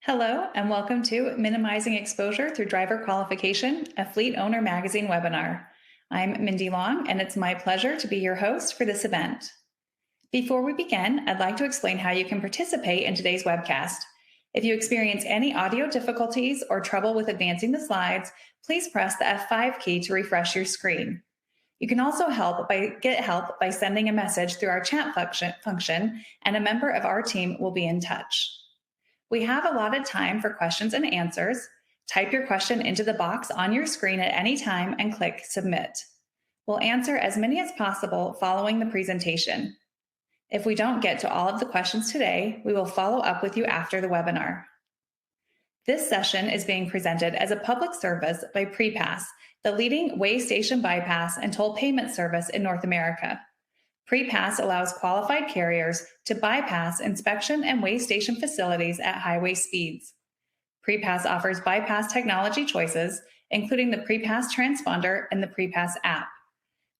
Hello, and welcome to Minimizing Exposure Through Driver Qualification, a Fleet Owner Magazine webinar. I'm Mindy Long, and it's my pleasure to be your host for this event. Before we begin, I'd like to explain how you can participate in today's webcast. If you experience any audio difficulties or trouble with advancing the slides, please press the F5 key to refresh your screen. You can also get help by sending a message through our chat function, and a member of our team will be in touch. We have allotted time for questions and answers. Type your question into the box on your screen at any time and click Submit. We'll answer as many as possible following the presentation. If we don't get to all of the questions today, we will follow up with you after the webinar. This session is being presented as a public service by PrePass, the leading way station bypass and toll payment service in North America. PrePass allows qualified carriers to bypass inspection and weigh station facilities at highway speeds. PrePass offers bypass technology choices, including the PrePass transponder and the PrePass app.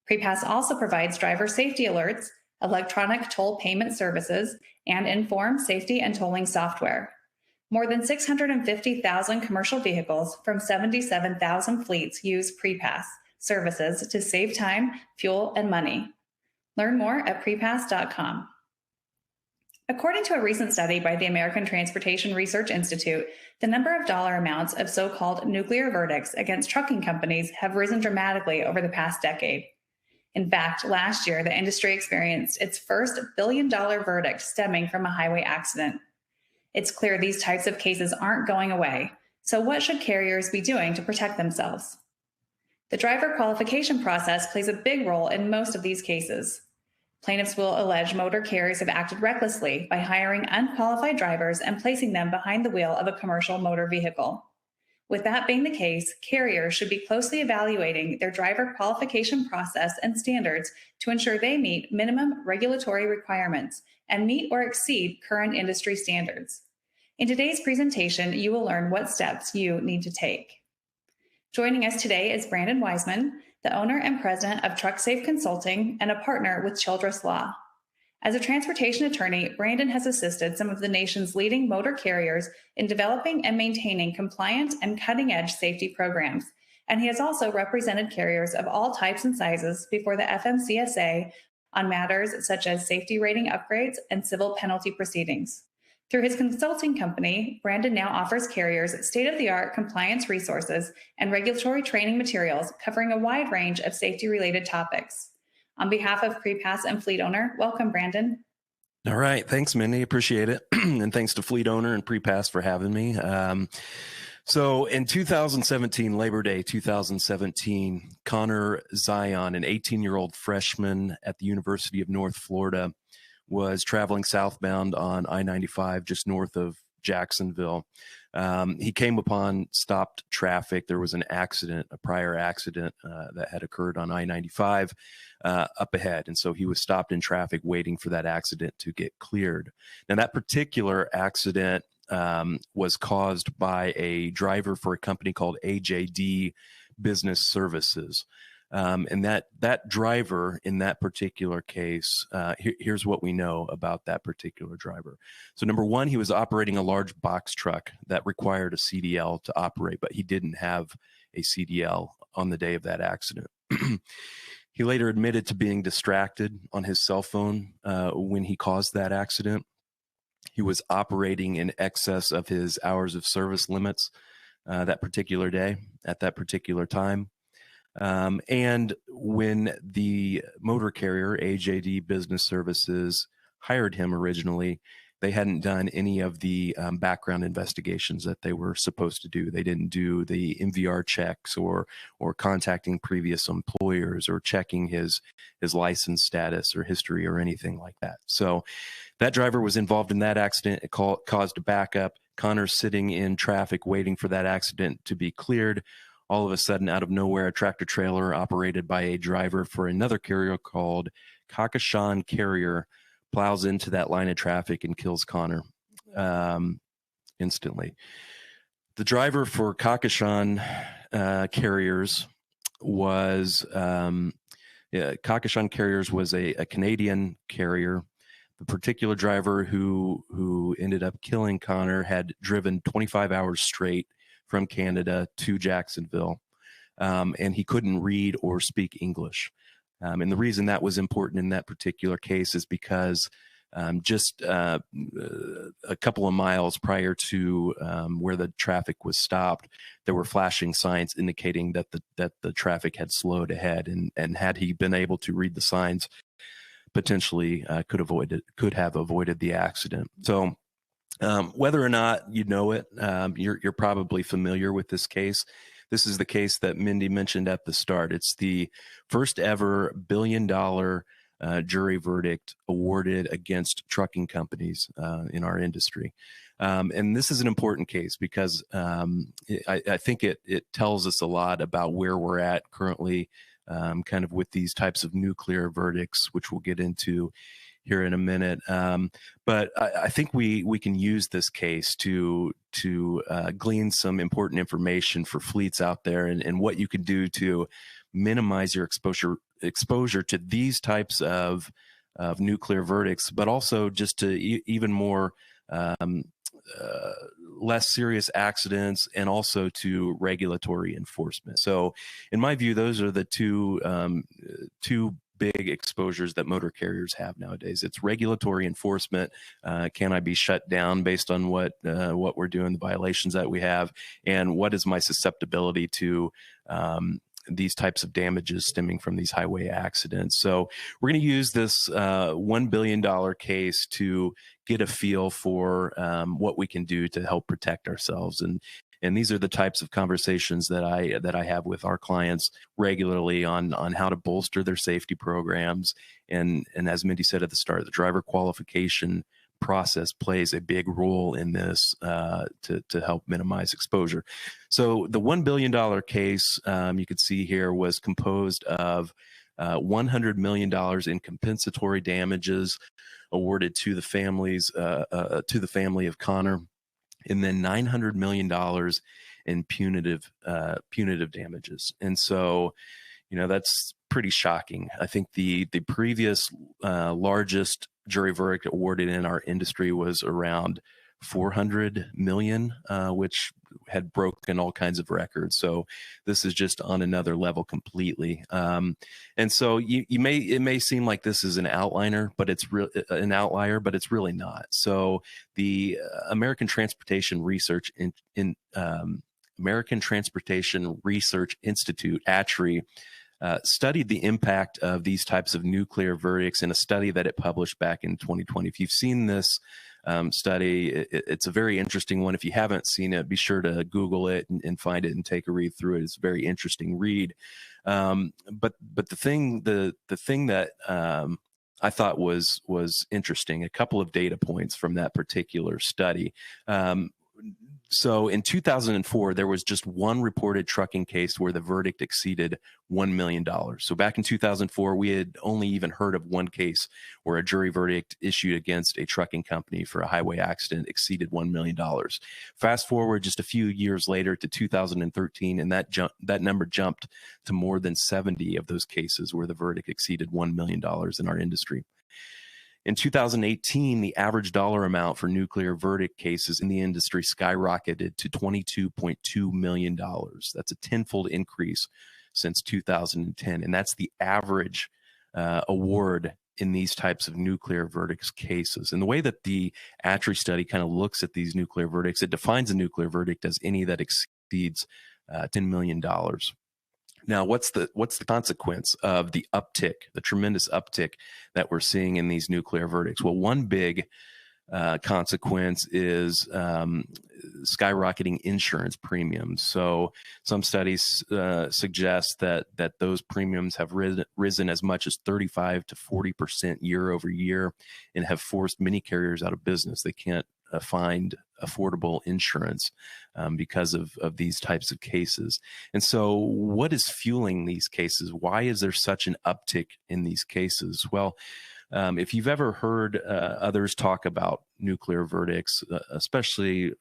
PrePass also provides driver safety alerts, electronic toll payment services, and informed safety and tolling software. More than 650,000 commercial vehicles from 77,000 fleets use PrePass services to save time, fuel, and money. Learn more at prepass.com. According to a recent study by the American Transportation Research Institute, the number of dollar amounts of so-called nuclear verdicts against trucking companies have risen dramatically over the past decade. In fact, last year, the industry experienced its first billion-dollar verdict stemming from a highway accident. It's clear these types of cases aren't going away, so what should carriers be doing to protect themselves? The driver qualification process plays a big role in most of these cases. Plaintiffs will allege motor carriers have acted recklessly by hiring unqualified drivers and placing them behind the wheel of a commercial motor vehicle. With that being the case, carriers should be closely evaluating their driver qualification process and standards to ensure they meet minimum regulatory requirements and meet or exceed current industry standards. In today's presentation, you will learn what steps you need to take. Joining us today is Brandon Wiseman, the owner and president of Trucksafe Consulting and a partner with Childress Law. As a transportation attorney, Brandon has assisted some of the nation's leading motor carriers in developing and maintaining compliant and cutting-edge safety programs, and he has also represented carriers of all types and sizes before the FMCSA on matters such as safety rating upgrades and civil penalty proceedings. Through his consulting company, Brandon now offers carriers state-of-the-art compliance resources and regulatory training materials covering a wide range of safety-related topics. On behalf of PrePass and FleetOwner, welcome, Brandon. All right. Thanks, Mindy. Appreciate it. And thanks to FleetOwner and PrePass for having me. So in 2017, Labor Day 2017, Connor Zion, an 18-year-old freshman at the University of North Florida, was traveling southbound on I-95 just north of Jacksonville. He came upon stopped traffic. There was an accident, a prior accident that had occurred on I-95 up ahead. And so he was stopped in traffic waiting for that accident to get cleared. Now, that particular accident was caused by a driver for a company called AJD Business Services. And that driver in that particular case, here's what we know about that particular driver. So number one, he was operating a large box truck that required a CDL to operate, but he didn't have a CDL on the day of that accident. He later admitted to being distracted on his cell phone when he caused that accident. He was operating in excess of his hours of service limits that particular day at that particular time. And when the motor carrier, AJD Business Services, hired him originally, they hadn't done any of the background investigations that they were supposed to do. They didn't do the MVR checks or contacting previous employers or checking his license status or history or anything like that. So that driver was involved in that accident. It caused a backup. Connor's sitting in traffic waiting for that accident to be cleared. All of a sudden, out of nowhere, a tractor trailer operated by a driver for another carrier called Qualification Carrier plows into that line of traffic and kills Connor instantly. The driver for Qualification Carriers was Qualification Carriers was a Canadian carrier The particular driver who ended up killing Connor had driven 25 hours straight from Canada to Jacksonville, and he couldn't read or speak English. And the reason that was important in that particular case is because just a couple of miles prior to where the traffic was stopped, there were flashing signs indicating that the traffic had slowed ahead, and had he been able to read the signs, potentially could have avoided the accident. So whether or not you know it, you're probably familiar with this case. This is the case that Mindy mentioned at the start. It's the first ever billion-dollar jury verdict awarded against trucking companies in our industry. And this is an important case because I think it tells us a lot about where we're at currently, kind of with these types of nuclear verdicts, which we'll get into here in a minute. But I think we can use this case to glean some important information for fleets out there, and what you can do to minimize your exposure to these types of nuclear verdicts, but also just to even more less serious accidents, and also to regulatory enforcement. So in my view, those are the two big exposures that motor carriers have nowadays. It's regulatory enforcement. Can I be shut down based on what we're doing, the violations that we have, and what is my susceptibility to these types of damages stemming from these highway accidents. So we're going to use this $1 billion case to get a feel for what we can do to help protect ourselves. And these are the types of conversations that I have with our clients regularly on how to bolster their safety programs. And as Mindy said at the start, the driver qualification process plays a big role in this to help minimize exposure. So the $1 billion case, you could see here, was composed of $100 million in compensatory damages awarded to the family of Connor, and then $900 million in punitive damages. And so, that's pretty shocking. I think the previous largest jury verdict awarded in our industry was around 400 million, which had broken all kinds of records. So this is just on another level completely. And so it may seem like this is an outlier, but it's really not. So the American Transportation Research American Transportation Research Institute, ATRI, studied the impact of these types of nuclear verdicts in a study that it published back in 2020. If you've seen this study, it's a very interesting one. If you haven't seen it, be sure to Google it and find it and take a read through it. It's a very interesting read. But the thing that I thought was interesting, a couple of data points from that particular study. So in 2004, there was just one reported trucking case where the verdict exceeded $1 million. So back in 2004, we had only even heard of one case where a jury verdict issued against a trucking company for a highway accident exceeded $1 million. Fast forward just a few years later to 2013, and that number jumped to more than 70 of those cases where the verdict exceeded $1 million in our industry. In 2018, the average dollar amount for nuclear verdict cases in the industry skyrocketed to $22.2 million. That's a tenfold increase since 2010. And that's the average award in these types of nuclear verdicts cases. And the way that the ATRI study kind of looks at these nuclear verdicts, it defines a nuclear verdict as any that exceeds $10 million. Now, what's the consequence of the tremendous uptick that we're seeing in these nuclear verdicts? Well, one big consequence is skyrocketing insurance premiums. So some studies suggest that those premiums have risen as much as 35 to 40% year over year, and have forced many carriers out of business. They can't find affordable insurance because of these types of cases. And so what is fueling these cases? Why is there such an uptick in these cases? Well, If you've ever heard others talk about nuclear verdicts, especially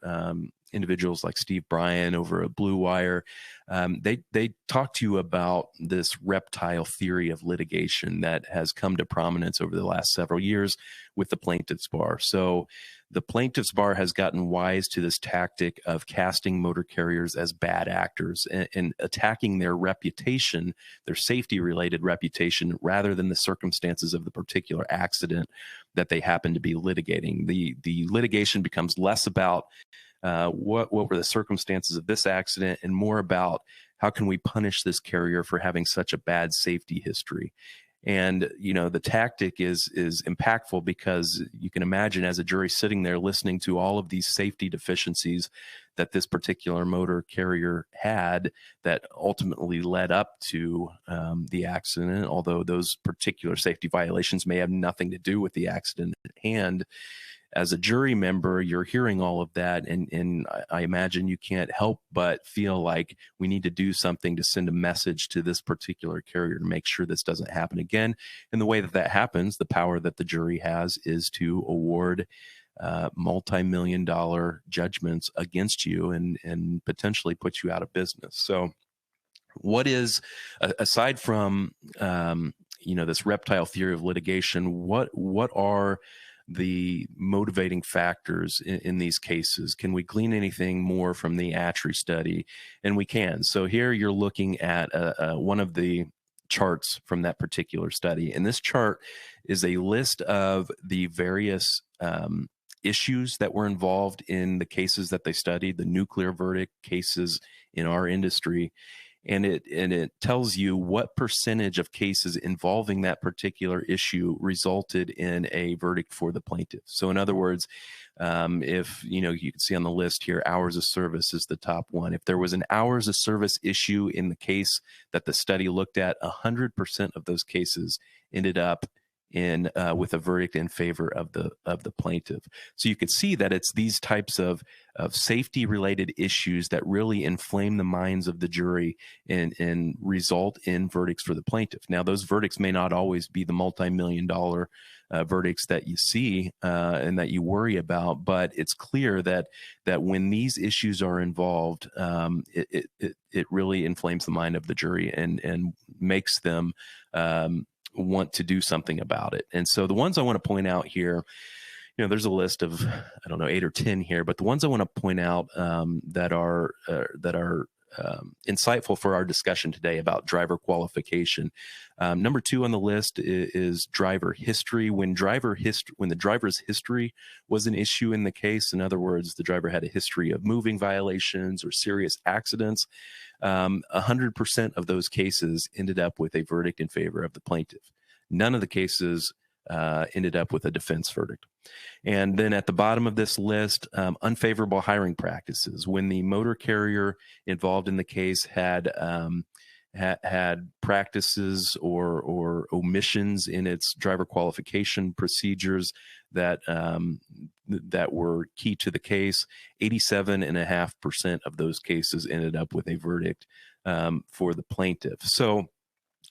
individuals like Steve Bryan over at Blue Wire, they talk to you about this reptile theory of litigation that has come to prominence over the last several years with the plaintiffs bar. So the plaintiffs bar has gotten wise to this tactic of casting motor carriers as bad actors and attacking their reputation, their safety related reputation, rather than the circumstances of the particular accident that they happen to be litigating. The litigation becomes less about what were the circumstances of this accident and more about how can we punish this carrier for having such a bad safety history. And, the tactic is impactful because you can imagine as a jury sitting there listening to all of these safety deficiencies that this particular motor carrier had that ultimately led up to the accident, although those particular safety violations may have nothing to do with the accident at hand. As a jury member, you're hearing all of that, and I imagine you can't help but feel like we need to do something to send a message to this particular carrier to make sure this doesn't happen again. And the way that happens, the power that the jury has is to award multi-million-dollar judgments against you and potentially put you out of business. So what is, aside from this reptile theory of litigation, what are the motivating factors in these cases? Can we glean anything more from the ATRI study? And we can. So here you're looking at one of the charts from that particular study. And this chart is a list of the various issues that were involved in the cases that they studied, the nuclear verdict cases in our industry. And it tells you what percentage of cases involving that particular issue resulted in a verdict for the plaintiff. So in other words, if you can see on the list here, hours of service is the top one. If there was an hours of service issue in the case that the study looked at, 100% of those cases ended up in with a verdict in favor of the plaintiff. So you could see that it's these types of safety related issues that really inflame the minds of the jury and result in verdicts for the plaintiff. Now, those verdicts may not always be the multi-million-dollar verdicts that you see and that you worry about, but it's clear that when these issues are involved, it really inflames the mind of the jury and makes them want to do something about it. And so the ones I want to point out here, there's a list of, 8 or 10 here, but the ones I want to point out that are insightful for our discussion today about driver qualification. Number 2 on the list is driver history. When the driver's history was an issue in the case, in other words, the driver had a history of moving violations or serious accidents, 100% of those cases ended up with a verdict in favor of the plaintiff. None of the cases ended up with a defense verdict. And then at the bottom of this list, unfavorable hiring practices. When the motor carrier involved in the case had practices or omissions in its driver qualification procedures that were key to the case, 87.5% of those cases ended up with a verdict for the plaintiff. So,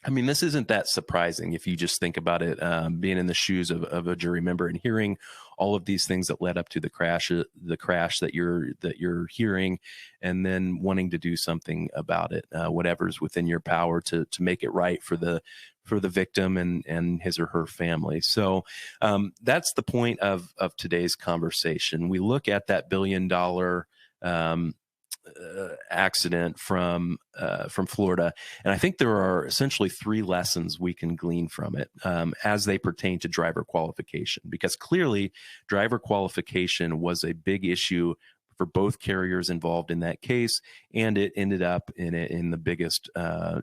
this isn't that surprising if you just think about it, being in the shoes of a jury member and hearing all of these things that led up to the crash that you're hearing, and then wanting to do something about it, whatever's within your power to make it right for the victim and his or her family. So that's the point of today's conversation. We look at that $1 billion accident from Florida, and I think there are essentially 3 lessons we can glean from it as they pertain to driver qualification, because clearly driver qualification was a big issue for both carriers involved in that case, and it ended up in the biggest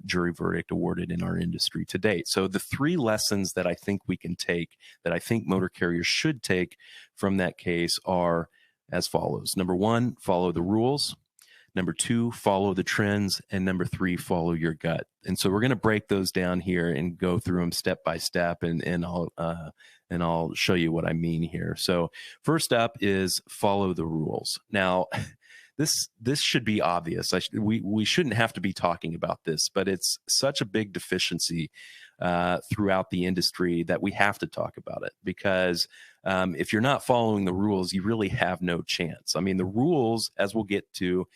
jury verdict awarded in our industry to date. So the 3 lessons that I think we can take, that I think motor carriers should take from that case, are as follows. Number 1, follow the rules. Number 2, follow the trends. And number 3, follow your gut. And so we're going to break those down here and go through them step by step, and I'll show you what I mean here. So first up is follow the rules. Now, this should be obvious. We shouldn't have to be talking about this, but it's such a big deficiency throughout the industry that we have to talk about it, because if you're not following the rules, you really have no chance. I mean, the rules, as we'll get to,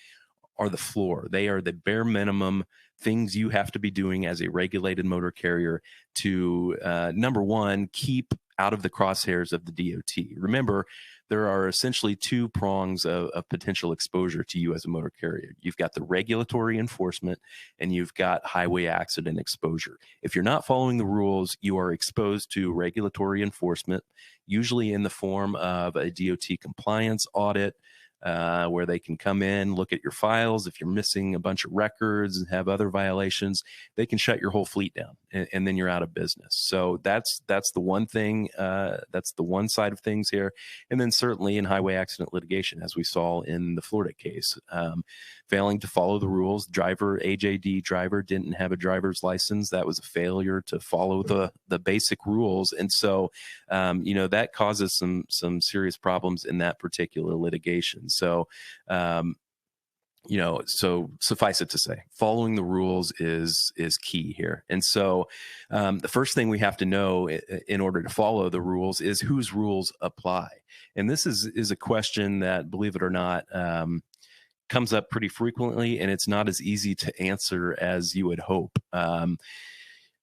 are the floor. They are the bare minimum things you have to be doing as a regulated motor carrier to, number one, keep out of the crosshairs of the DOT. Remember, there are essentially two prongs of potential exposure to you as a motor carrier. You've got the regulatory enforcement and you've got highway accident exposure. If you're not following the rules, you are exposed to regulatory enforcement, usually in the form of a DOT compliance audit, where they can come in, look at your files. If you're missing a bunch of records and have other violations, they can shut your whole fleet down, and then you're out of business. So that's the one thing. That's the one side of things here. And then certainly in highway accident litigation, as we saw in the Florida case, failing to follow the rules. AJD driver didn't have a driver's license. That was a failure to follow the basic rules. And so, that causes some serious problems in that particular litigation. So, so suffice it to say, following the rules is key here. And so, the first thing we have to know in order to follow the rules is whose rules apply. And this is a question that, believe it or not, comes up pretty frequently, and it's not as easy to answer as you would hope.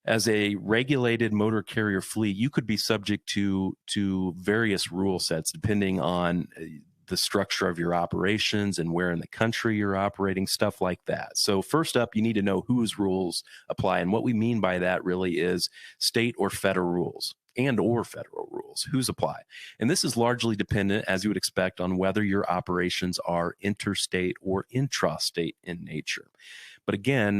As a regulated motor carrier fleet, you could be subject to various rule sets depending on the structure of your operations and where in the country you're operating, stuff like that. So first up, you need to know whose rules apply. And what we mean by that really is state or federal rules. Whose apply. And this is largely dependent, as you would expect, on whether your operations are interstate or intrastate in nature. But again,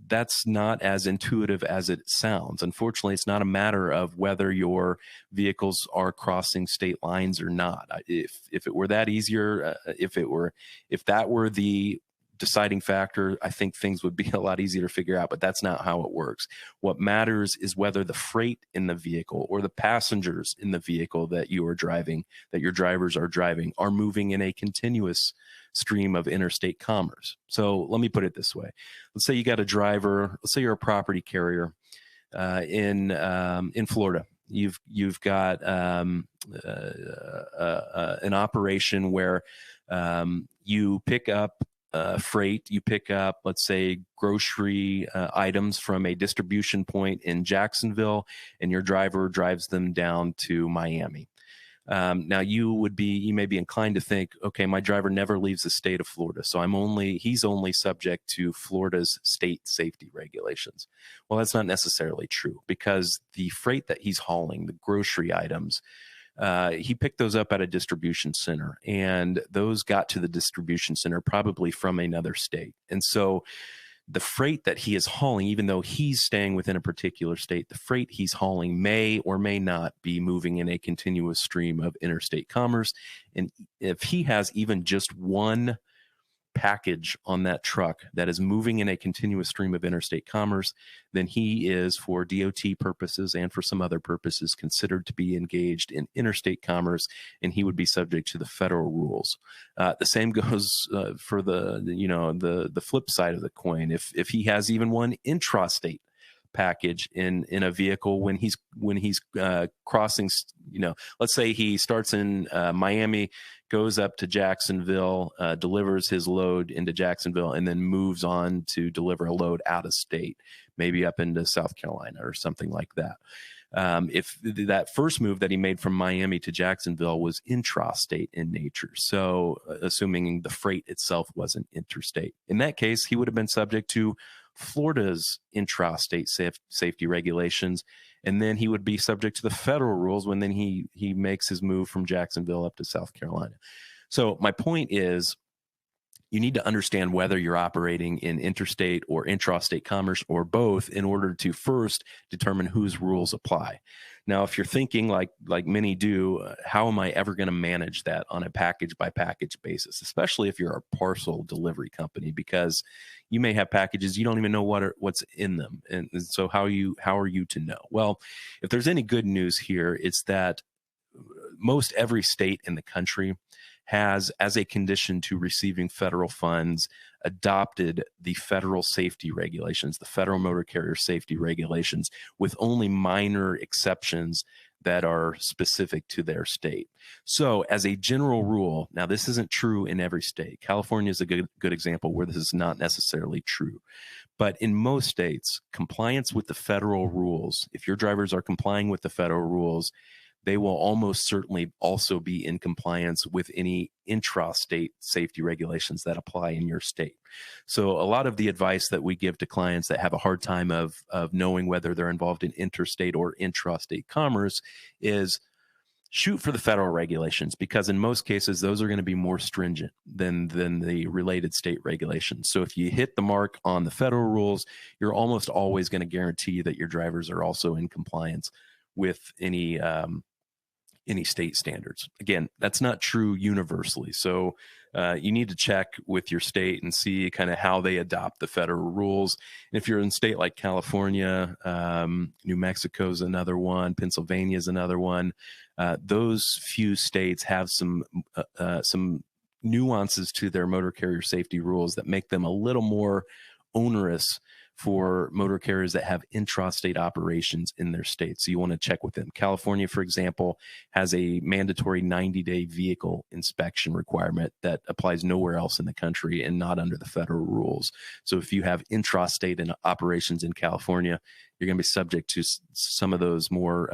that's not as intuitive as it sounds. Unfortunately, it's not a matter of whether your vehicles are crossing state lines or not. If it were that easier, if that were the deciding factor, I think things would be a lot easier to figure out, but that's not how it works. What matters is whether the freight in the vehicle or the passengers in the vehicle that you are driving, that your drivers are driving, are moving in a continuous stream of interstate commerce. So let me put it this way. Let's say you got a driver, let's say you're a property carrier in Florida. You've got an operation where you pick up freight, you pick up, let's say, grocery items from a distribution point in Jacksonville, and your driver drives them down to Miami. Now you may be inclined to think, okay, my driver never leaves the state of Florida, so he's only subject to Florida's state safety regulations. Well, that's not necessarily true, because the freight that he's hauling, the grocery items, he picked those up at a distribution center, and those got to the distribution center probably from another state. And so the freight that he is hauling, even though he's staying within a particular state, the freight he's hauling may or may not be moving in a continuous stream of interstate commerce. And if he has even just one package on that truck that is moving in a continuous stream of interstate commerce, then he is, for DOT purposes and for some other purposes, considered to be engaged in interstate commerce, and he would be subject to the federal rules. The same goes for the flip side of the coin. If he has even one intrastate package in a vehicle when he's crossing, let's say he starts in Miami, goes up to Jacksonville, delivers his load into Jacksonville, and then moves on to deliver a load out of state, maybe up into South Carolina or something like that. If that first move that he made from Miami to Jacksonville was intrastate in nature, so assuming the freight itself wasn't interstate, in that case, he would have been subject to Florida's intrastate safety regulations, and then he would be subject to the federal rules when then he makes his move from Jacksonville up to South Carolina. So my point is, you need to understand whether you're operating in interstate or intrastate commerce or both in order to first determine whose rules apply. Now, if you're thinking like many do, how am I ever going to manage that on a package by package basis, especially if you're a parcel delivery company, because you may have packages you don't even know what's in them. And so how are you to know? Well, if there's any good news here, it's that most every state in the country has, as a condition to receiving federal funds, adopted the federal safety regulations, the federal motor carrier safety regulations, with only minor exceptions that are specific to their state. So as a general rule, now this isn't true in every state. California is a good example where this is not necessarily true. But in most states, compliance with the federal rules, if your drivers are complying with the federal rules, they will almost certainly also be in compliance with any intra-state safety regulations that apply in your state. So a lot of the advice that we give to clients that have a hard time of knowing whether they're involved in interstate or intrastate commerce is shoot for the federal regulations, because in most cases, those are going to be more stringent than the related state regulations. So if you hit the mark on the federal rules, you're almost always going to guarantee that your drivers are also in compliance with any state standards. Again, that's not true universally. So you need to check with your state and see kind of how they adopt the federal rules. And if you're in a state like California, New Mexico is another one, Pennsylvania is another one. Those few states have some nuances to their motor carrier safety rules that make them a little more onerous for motor carriers that have intrastate operations in their state. So you want to check with them. California, for example, has a mandatory 90-day vehicle inspection requirement that applies nowhere else in the country and not under the federal rules. So if you have intrastate operations in California, you're going to be subject to some of those more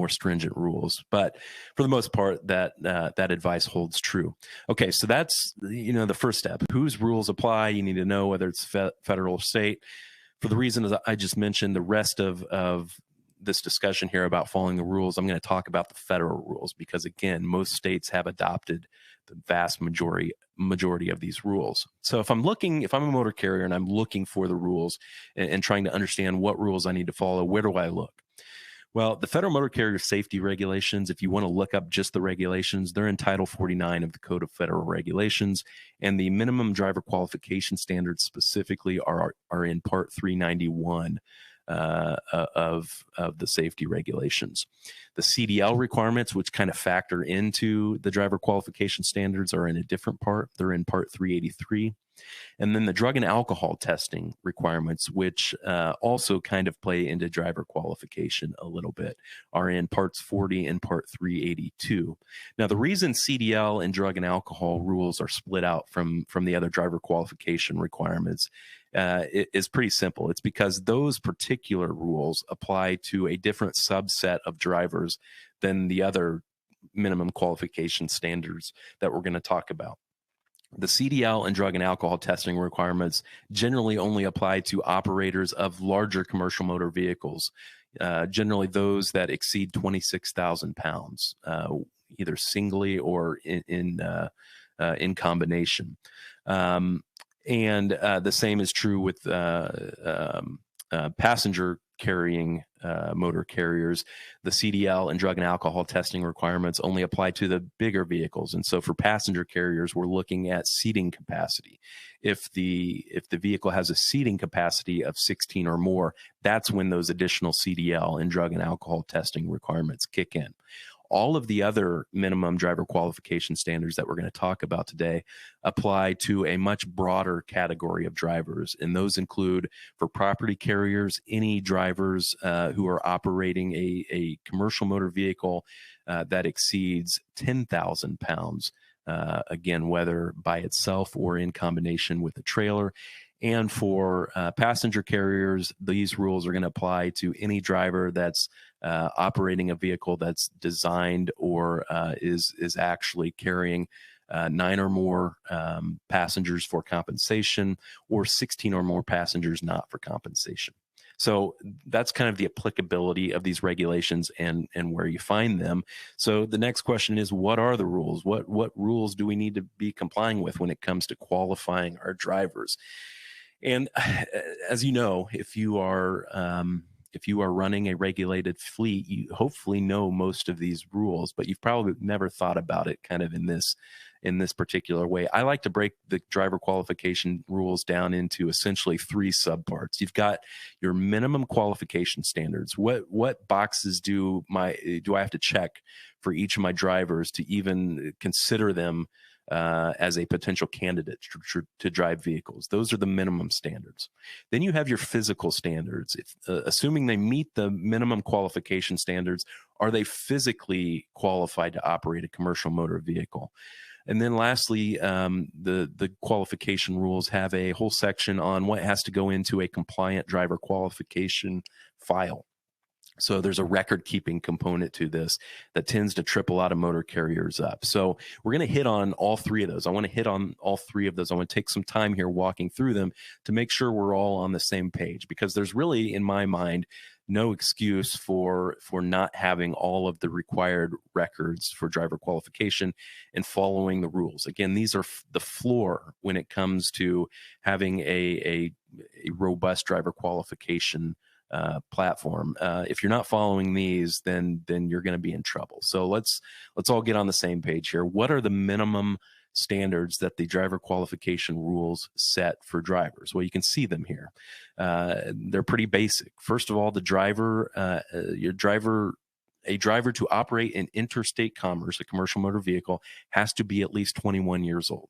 stringent rules. But for the most part, that advice holds true. Okay, so that's the first step. Whose rules apply? You need to know whether it's federal or state. For the reasons I just mentioned, the rest of this discussion here about following the rules, I'm going to talk about the federal rules, because again, most states have adopted the vast majority of these rules. So if I'm a motor carrier and I'm looking for the rules and trying to understand what rules I need to follow, where do I look? Well, the Federal Motor Carrier Safety Regulations, if you want to look up just the regulations, they're in Title 49 of the Code of Federal Regulations, and the minimum driver qualification standards specifically are in Part 391 of the safety regulations. The CDL requirements, which kind of factor into the driver qualification standards, are in a different part. They're in Part 383. And then the drug and alcohol testing requirements, which also kind of play into driver qualification a little bit, are in Parts 40 and Part 382. Now, the reason CDL and drug and alcohol rules are split out from the other driver qualification requirements is pretty simple. It's because those particular rules apply to a different subset of drivers than the other minimum qualification standards that we're going to talk about. The CDL and drug and alcohol testing requirements generally only apply to operators of larger commercial motor vehicles, generally those that exceed 26,000 pounds, either singly or in combination. And the same is true with passenger carrying motor carriers. The CDL and drug and alcohol testing requirements only apply to the bigger vehicles. And so for passenger carriers, we're looking at seating capacity. If the vehicle has a seating capacity of 16 or more, that's when those additional CDL and drug and alcohol testing requirements kick in. All of the other minimum driver qualification standards that we're going to talk about today apply to a much broader category of drivers. And those include, for property carriers, any drivers who are operating a commercial motor vehicle that exceeds 10,000 pounds, again, whether by itself or in combination with a trailer. And for passenger carriers, these rules are going to apply to any driver that's operating a vehicle that's designed or is actually carrying 9 or more passengers for compensation, or 16 or more passengers not for compensation. So that's kind of the applicability of these regulations and where you find them. So the next question is, what are the rules? What rules do we need to be complying with when it comes to qualifying our drivers? And as you know, if you are running a regulated fleet, you hopefully know most of these rules, but you've probably never thought about it kind of in this in this particular way. I like to break the driver qualification rules down into essentially 3 subparts. You've got your minimum qualification standards. What boxes do I have to check for each of my drivers to even consider them as a potential candidate to drive vehicles? Those are the minimum standards. Then you have your physical standards. Assuming they meet the minimum qualification standards, are they physically qualified to operate a commercial motor vehicle? And then lastly, the qualification rules have a whole section on what has to go into a compliant driver qualification file. So there's a record keeping component to this that tends to trip a lot of motor carriers up. So we're going to hit on all 3 of those. I want to hit on all 3 of those. I want to take some time here walking through them to make sure we're all on the same page, because there's really, in my mind, no excuse for not having all of the required records for driver qualification and following the rules. Again, these are the floor when it comes to having a robust driver qualification platform. If you're not following these, then you're going to be in trouble. So let's all get on the same page here. What are the minimum standards that the driver qualification rules set for drivers? Well, you can see them here. They're pretty basic. First of all, a driver to operate in interstate commerce, a commercial motor vehicle, has to be at least 21 years old.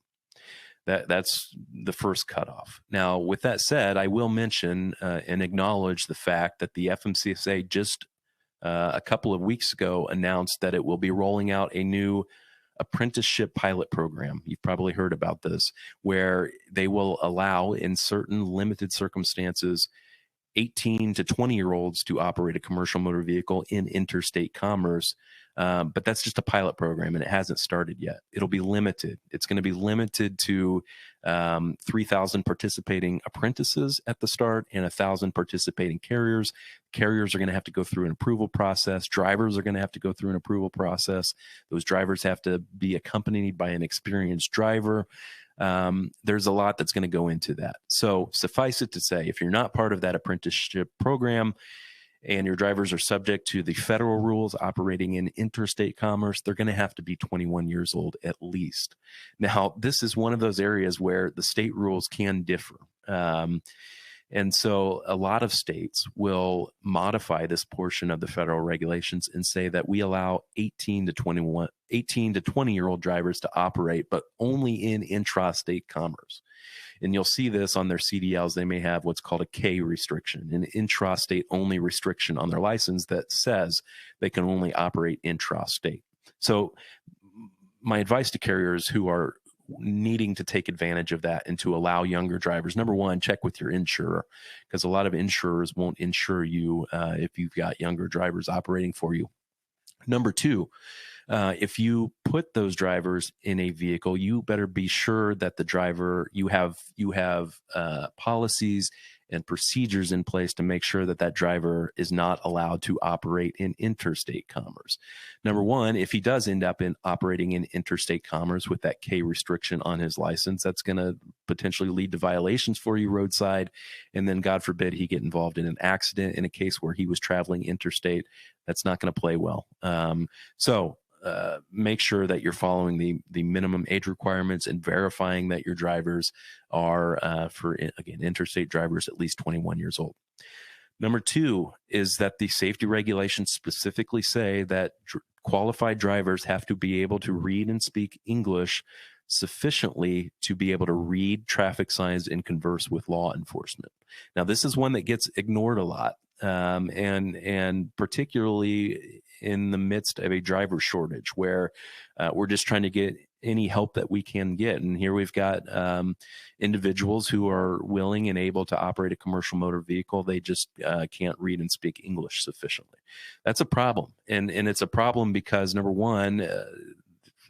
That's the first cutoff. Now, with that said, I will mention and acknowledge the fact that the FMCSA just a couple of weeks ago announced that it will be rolling out a new apprenticeship pilot program. You've probably heard about this, where they will allow, in certain limited circumstances, 18 to 20-year-olds to operate a commercial motor vehicle in interstate commerce. But that's just a pilot program, and it hasn't started yet. It'll be limited. It's going to be limited to 3,000 participating apprentices at the start and 1,000 participating carriers. Carriers are going to have to go through an approval process. Drivers are going to have to go through an approval process. Those drivers have to be accompanied by an experienced driver. There's a lot that's going to go into that. So suffice it to say, if you're not part of that apprenticeship program and your drivers are subject to the federal rules operating in interstate commerce, they're going to have to be 21 years old at least. Now, this is one of those areas where the state rules can differ. And so a lot of states will modify this portion of the federal regulations and say that we allow 18 to 20-year-old drivers to operate, but only in intrastate commerce. And you'll see this on their CDLs. They may have what's called a K restriction, an intrastate only restriction on their license that says they can only operate intrastate. So my advice to carriers who are needing to take advantage of that and to allow younger drivers, number one, check with your insurer, because a lot of insurers won't insure you if you've got younger drivers operating for you. Number two, if you put those drivers in a vehicle, you better be sure that the driver, you have policies and procedures in place to make sure that that driver is not allowed to operate in interstate commerce. Number one, if he does end up in operating in interstate commerce with that K restriction on his license, that's going to potentially lead to violations for you roadside. And then God forbid he get involved in an accident in a case where he was traveling interstate. That's not going to play well. Make sure that you're following the minimum age requirements and verifying that your drivers are, again, interstate drivers, at least 21 years old. Number two is that the safety regulations specifically say that qualified drivers have to be able to read and speak English sufficiently to be able to read traffic signs and converse with law enforcement. Now, this is one that gets ignored a lot, and particularly in the midst of a driver shortage where we're just trying to get any help that we can get. And here we've got individuals who are willing and able to operate a commercial motor vehicle. They just can't read and speak English sufficiently. That's a problem. And it's a problem because, number one,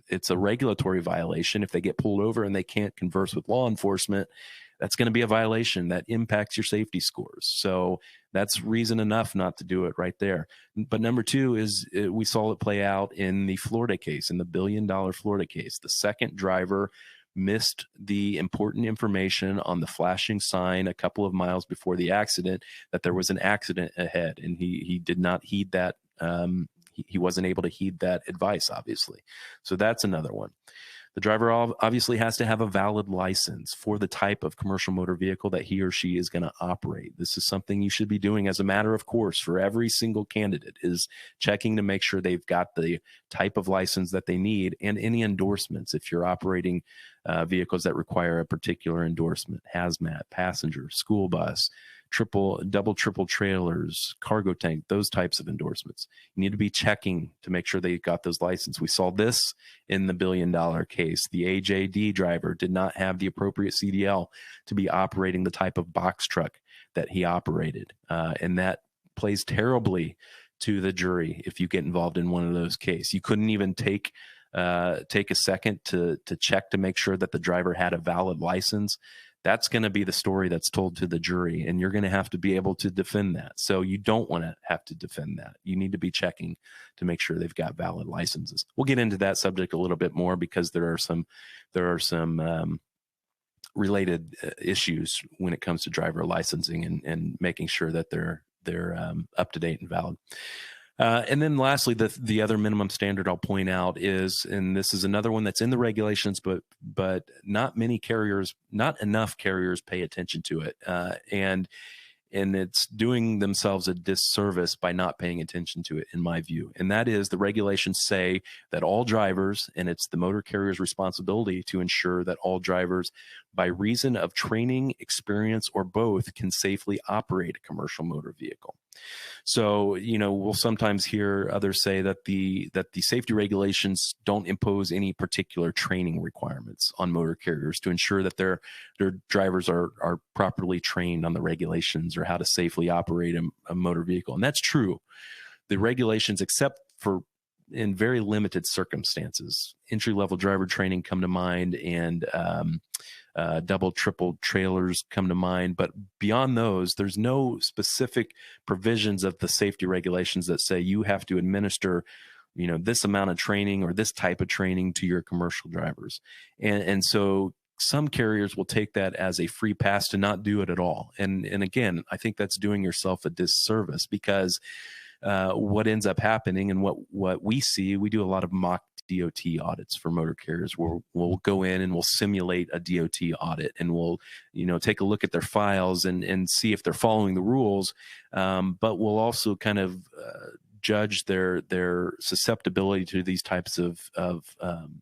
it's a regulatory violation. If they get pulled over and they can't converse with law enforcement, that's going to be a violation that impacts your safety scores. So that's reason enough not to do it right there. But number two is we saw it play out in the Florida case, in the $1 billion Florida case. The second driver missed the important information on the flashing sign a couple of miles before the accident that there was an accident ahead, and he did not heed that. He wasn't able to heed that advice, obviously. So that's another one. The driver obviously has to have a valid license for the type of commercial motor vehicle that he or she is going to operate. This is something you should be doing as a matter of course for every single candidate, is checking to make sure they've got the type of license that they need, and any endorsements if you're operating vehicles that require a particular endorsement: hazmat, passenger, school bus, double, triple trailers, cargo tank, those types of endorsements. You need to be checking to make sure they got those licenses. We saw this in the $1 billion case. The AJD driver did not have the appropriate CDL to be operating the type of box truck that he operated. And that plays terribly to the jury if you get involved in one of those cases. You couldn't even take a second to check to make sure that the driver had a valid license. That's going to be the story that's told to the jury, and you're going to have to be able to defend that. So you don't want to have to defend that. You need to be checking to make sure they've got valid licenses. We'll get into that subject a little bit more because there are some related issues when it comes to driver licensing and making sure that they're up to date and valid. And then lastly, the other minimum standard I'll point out is, and this is another one that's in the regulations, but not enough carriers pay attention to it. And it's doing themselves a disservice by not paying attention to it, in my view. And that is, the regulations say that all drivers, and it's the motor carrier's responsibility to ensure that all drivers, by reason of training, experience, or both, can safely operate a commercial motor vehicle. So, we'll sometimes hear others say that the safety regulations don't impose any particular training requirements on motor carriers to ensure that their drivers are properly trained on the regulations or how to safely operate a motor vehicle. And that's true. The regulations, except for in very limited circumstances, entry-level driver training come to mind, and double, triple trailers come to mind. But beyond those, there's no specific provisions of the safety regulations that say you have to administer, this amount of training or this type of training to your commercial drivers. And so some carriers will take that as a free pass to not do it at all. And again, I think that's doing yourself a disservice, because what ends up happening, and what we see, we do a lot of mock DOT audits for motor carriers, where we'll go in and we'll simulate a DOT audit, and we'll take a look at their files and see if they're following the rules, but we'll also kind of judge their susceptibility to these types of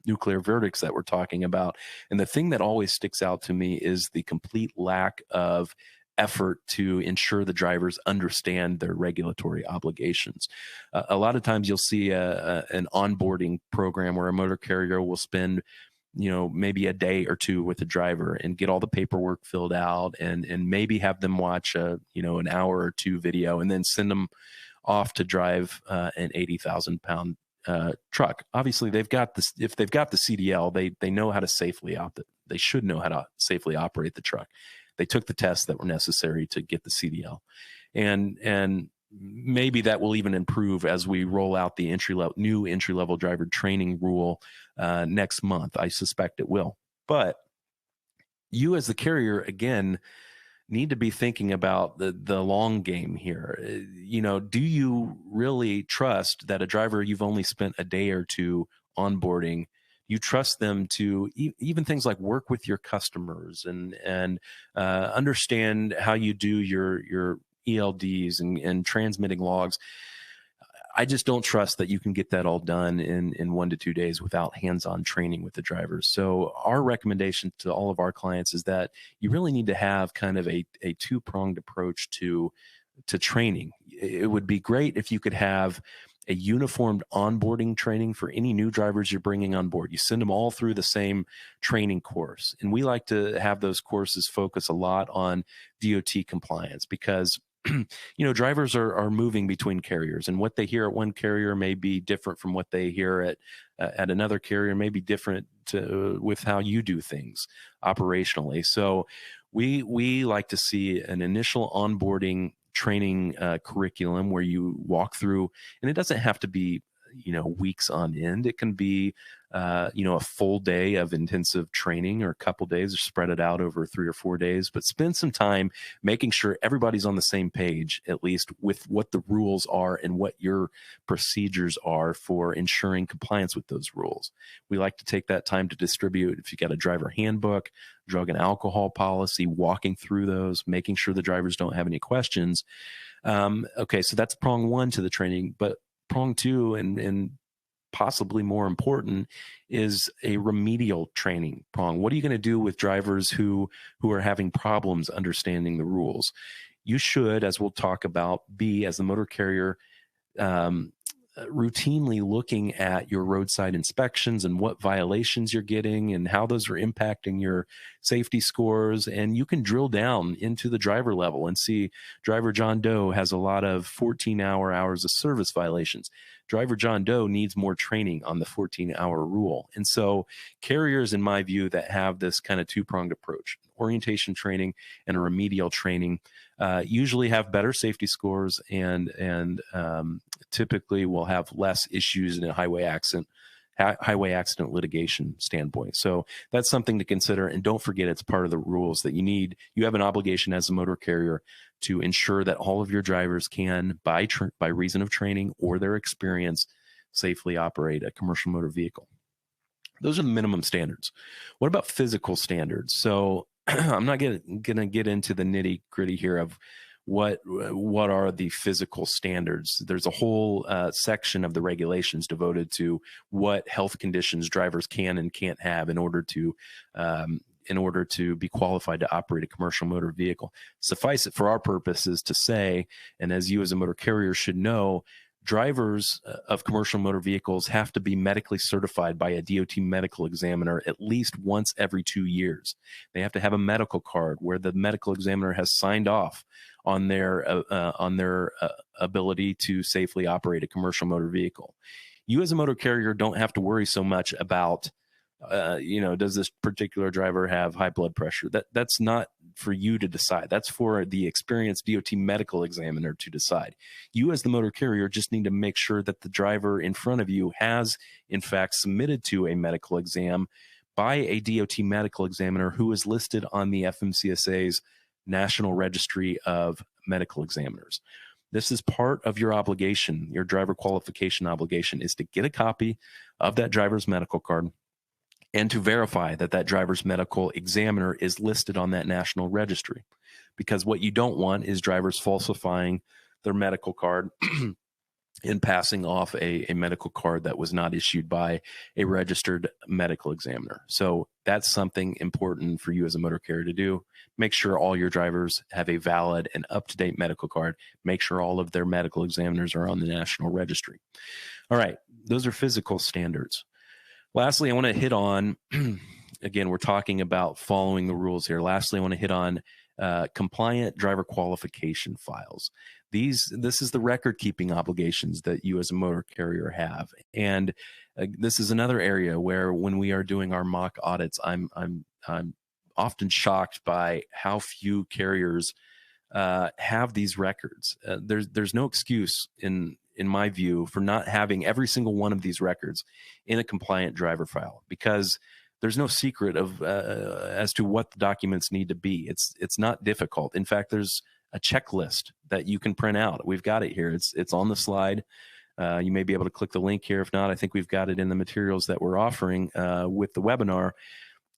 nuclear verdicts that we're talking about. And the thing that always sticks out to me is the complete lack of effort to ensure the drivers understand their regulatory obligations. A lot of times you'll see an onboarding program where a motor carrier will spend maybe a day or two with the driver and get all the paperwork filled out, and maybe have them watch an hour or two video, and then send them off to drive an 80,000-pound truck. Obviously, if they've got the CDL, they know how to safely they should know how to safely operate the truck. They took the tests that were necessary to get the CDL, and maybe that will even improve as we roll out the new entry-level driver training rule next month. I suspect it will. But you, as the carrier, again, need to be thinking about the long game here. Do you really trust that a driver you've only spent a day or two onboarding, you trust them to even things like work with your customers and understand how you do your ELDs and transmitting logs? I just don't trust that you can get that all done in 1 to 2 days without hands-on training with the drivers. So our recommendation to all of our clients is that you really need to have kind of a two-pronged approach to training. It would be great if you could have a uniformed onboarding training for any new drivers you're bringing on board. You send them all through the same training course. And we like to have those courses focus a lot on DOT compliance, because drivers are moving between carriers, and what they hear at one carrier may be different from what they hear at another carrier, may be different with how you do things operationally. So we like to see an initial onboarding training curriculum where you walk through, and it doesn't have to be weeks on end. It can be a full day of intensive training or a couple days, or spread it out over 3 or 4 days, but spend some time making sure everybody's on the same page, at least with what the rules are and what your procedures are for ensuring compliance with those rules. We like to take that time to distribute, if you got a driver handbook, drug and alcohol policy, walking through those, making sure the drivers don't have any questions. Okay, so that's prong one to the training, but prong two, and possibly more important, is a remedial training prong. What are you going to do with drivers who are having problems understanding the rules? You should, as we'll talk about, be, as the motor carrier, routinely looking at your roadside inspections and what violations you're getting and how those are impacting your safety scores. And you can drill down into the driver level and see driver John Doe has a lot of 14-hours of service violations. Driver John Doe needs more training on the 14-hour rule. And so carriers, in my view, that have this kind of two-pronged approach, orientation training and a remedial training, usually have better safety scores and typically will have less issues in a highway accident litigation standpoint. So that's something to consider. And don't forget, it's part of the rules that you have an obligation as a motor carrier to ensure that all of your drivers can, by reason of training or their experience, safely operate a commercial motor vehicle. Those are the minimum standards. What about physical standards? So I'm not going to get into the nitty gritty here of what are the physical standards. There's a whole section of the regulations devoted to what health conditions drivers can and can't have in order to be qualified to operate a commercial motor vehicle. Suffice it for our purposes to say, and as you as a motor carrier should know, drivers of commercial motor vehicles have to be medically certified by a DOT medical examiner at least once every 2 years. They have to have a medical card where the medical examiner has signed off on their ability to safely operate a commercial motor vehicle. You as a motor carrier don't have to worry so much about does this particular driver have high blood pressure? That's not for you to decide. That's for the experienced DOT medical examiner to decide. You as the motor carrier just need to make sure that the driver in front of you has, in fact, submitted to a medical exam by a DOT medical examiner who is listed on the FMCSA's National Registry of Medical Examiners. This is part of your obligation. Your driver qualification obligation is to get a copy of that driver's medical card and to verify that that driver's medical examiner is listed on that national registry. Because what you don't want is drivers falsifying their medical card and passing off a medical card that was not issued by a registered medical examiner. So that's something important for you as a motor carrier to do. Make sure all your drivers have a valid and up-to-date medical card. Make sure all of their medical examiners are on the national registry. All right, those are physical standards. Lastly, I want to hit on, again, we're talking about following the rules here. Lastly, I want to hit on compliant driver qualification files. This is the record-keeping obligations that you as a motor carrier have. And this is another area where when we are doing our mock audits, I'm often shocked by how few carriers have these records. There's no excuse in my view, for not having every single one of these records in a compliant driver file, because there's no secret of as to what the documents need to be. It's not difficult. In fact, there's a checklist that you can print out. We've got it here. It's on the slide. You may be able to click the link here. If not, I think we've got it in the materials that we're offering with the webinar.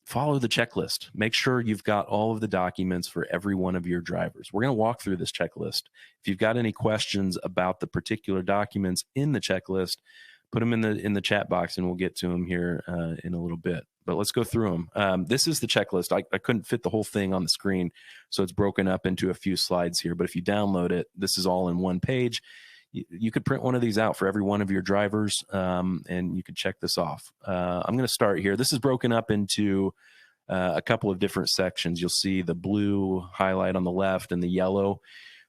Follow the checklist. Make sure you've got all of the documents for every one of your drivers. We're going to walk through this checklist. If you've got any questions about the particular documents in the checklist, put them in the chat box and we'll get to them here in a little bit. But let's go through them. This is the checklist. I couldn't fit the whole thing on the screen, so it's broken up into a few slides here. But if you download it, this is all in one page. You could print one of these out for every one of your drivers, and you could check this off. I'm going to start here. This is broken up into a couple of different sections. You'll see the blue highlight on the left and the yellow.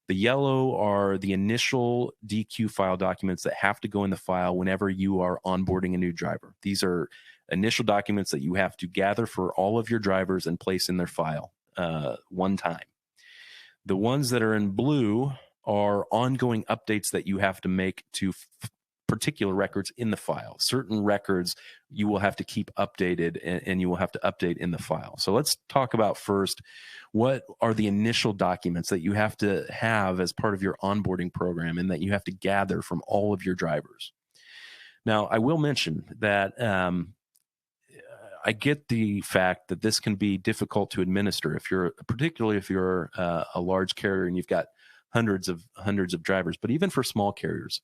The yellow are the initial DQ file documents that have to go in the file whenever you are onboarding a new driver. These are initial documents that you have to gather for all of your drivers and place in their file one time. The ones that are in blue are ongoing updates that you have to make to particular records in the file. Certain records you will have to keep updated, and you will have to update in the file. So let's talk about first, what are the initial documents that you have to have as part of your onboarding program and that you have to gather from all of your drivers. Now, I will mention that I get the fact that this can be difficult to administer particularly if you're a large carrier and you've got hundreds of drivers. But even for small carriers,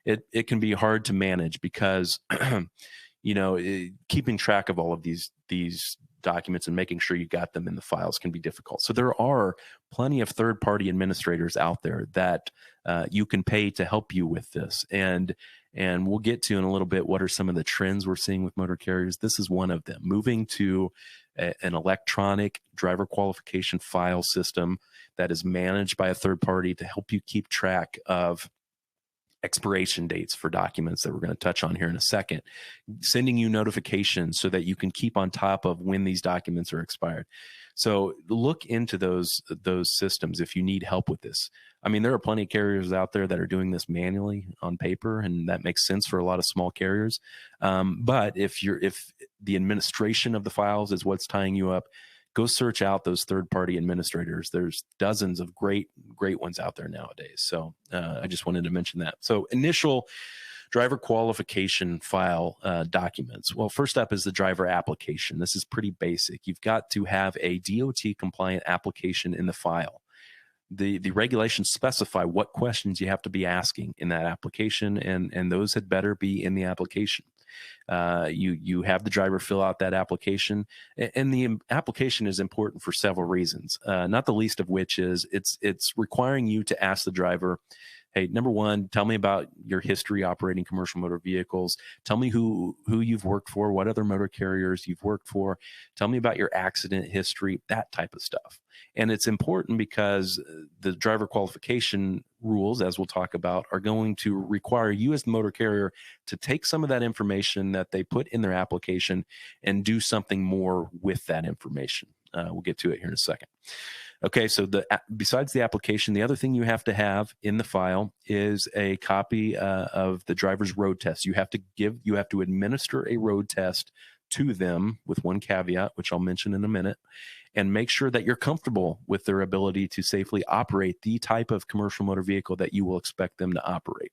it can be hard to manage because keeping track of all of these documents and making sure you got them in the files can be difficult. So there are plenty of third-party administrators out there that you can pay to help you with this. And we'll get to in a little bit what are some of the trends we're seeing with motor carriers. This is one of them. Moving to an electronic driver qualification file system that is managed by a third party to help you keep track of expiration dates for documents that we're going to touch on here in a second, sending you notifications so that you can keep on top of when these documents are expired. So look into those systems if you need help with this. I mean, there are plenty of carriers out there that are doing this manually on paper, and that makes sense for a lot of small carriers. But if the administration of the files is what's tying you up, go search out those third-party administrators. There's dozens of great ones out there nowadays. So I just wanted to mention that. So initial driver qualification file documents. Well, first up is the driver application. This is pretty basic. You've got to have a DOT compliant application in the file. The regulations specify what questions you have to be asking in that application, and those had better be in the application. You have the driver fill out that application, and the application is important for several reasons, not the least of which is it's requiring you to ask the driver, hey, number one, tell me about your history operating commercial motor vehicles. Tell me who you've worked for, what other motor carriers you've worked for. Tell me about your accident history, that type of stuff. And it's important because the driver qualification rules, as we'll talk about, are going to require you as the motor carrier to take some of that information that they put in their application and do something more with that information. We'll get to it here in a second. Okay, so besides the application, the other thing you have to have in the file is a copy of the driver's road test. You have to administer a road test to them with one caveat, which I'll mention in a minute, and make sure that you're comfortable with their ability to safely operate the type of commercial motor vehicle that you will expect them to operate.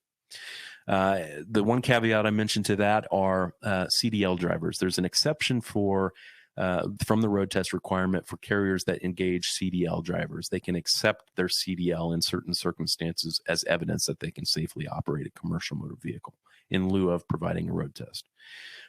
The one caveat I mentioned to that are CDL drivers. There's an exception from the road test requirement for carriers that engage CDL drivers. They can accept their CDL in certain circumstances as evidence that they can safely operate a commercial motor vehicle in lieu of providing a road test.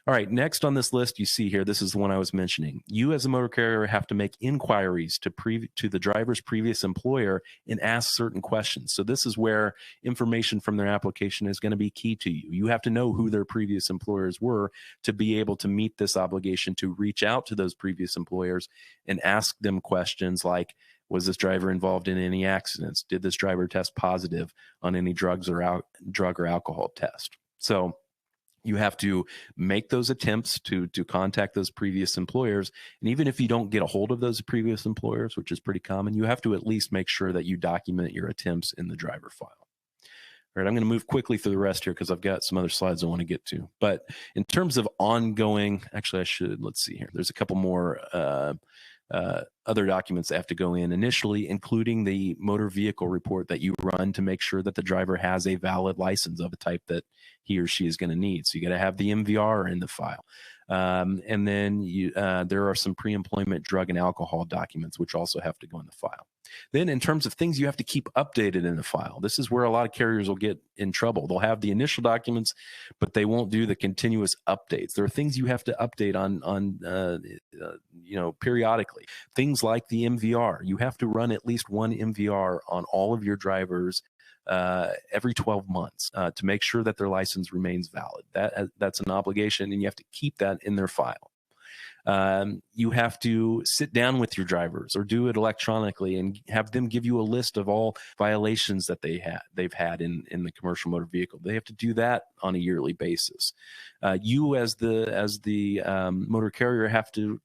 All right, next on this list you see here, this is the one I was mentioning. You as a motor carrier have to make inquiries to the driver's previous employer and ask certain questions. So this is where information from their application is going to be key to you. You have to know who their previous employers were to be able to meet this obligation to reach out to those previous employers and ask them questions like, was this driver involved in any accidents? Did this driver test positive on any drug or alcohol test? So you have to make those attempts to contact those previous employers. And even if you don't get a hold of those previous employers, which is pretty common, you have to at least make sure that you document your attempts in the driver file. All right, I'm going to move quickly through the rest here because I've got some other slides I want to get to. But in terms of ongoing, actually let's see here. There's a couple more other documents that have to go in initially, including the motor vehicle report that you run to make sure that the driver has a valid license of a type that he or she is going to need. So you got to have the MVR in the file. And then there are some pre-employment drug and alcohol documents, which also have to go in the file. Then in terms of things you have to keep updated in the file, this is where a lot of carriers will get in trouble. They'll have the initial documents, but they won't do the continuous updates. There are things you have to update on periodically. Things like the MVR. You have to run at least one MVR on all of your drivers every 12 months to make sure that their license remains valid. That's an obligation, and you have to keep that in their file. You have to sit down with your drivers or do it electronically and have them give you a list of all violations that they've had in the commercial motor vehicle. They have to do that on a yearly basis. You as the motor carrier have to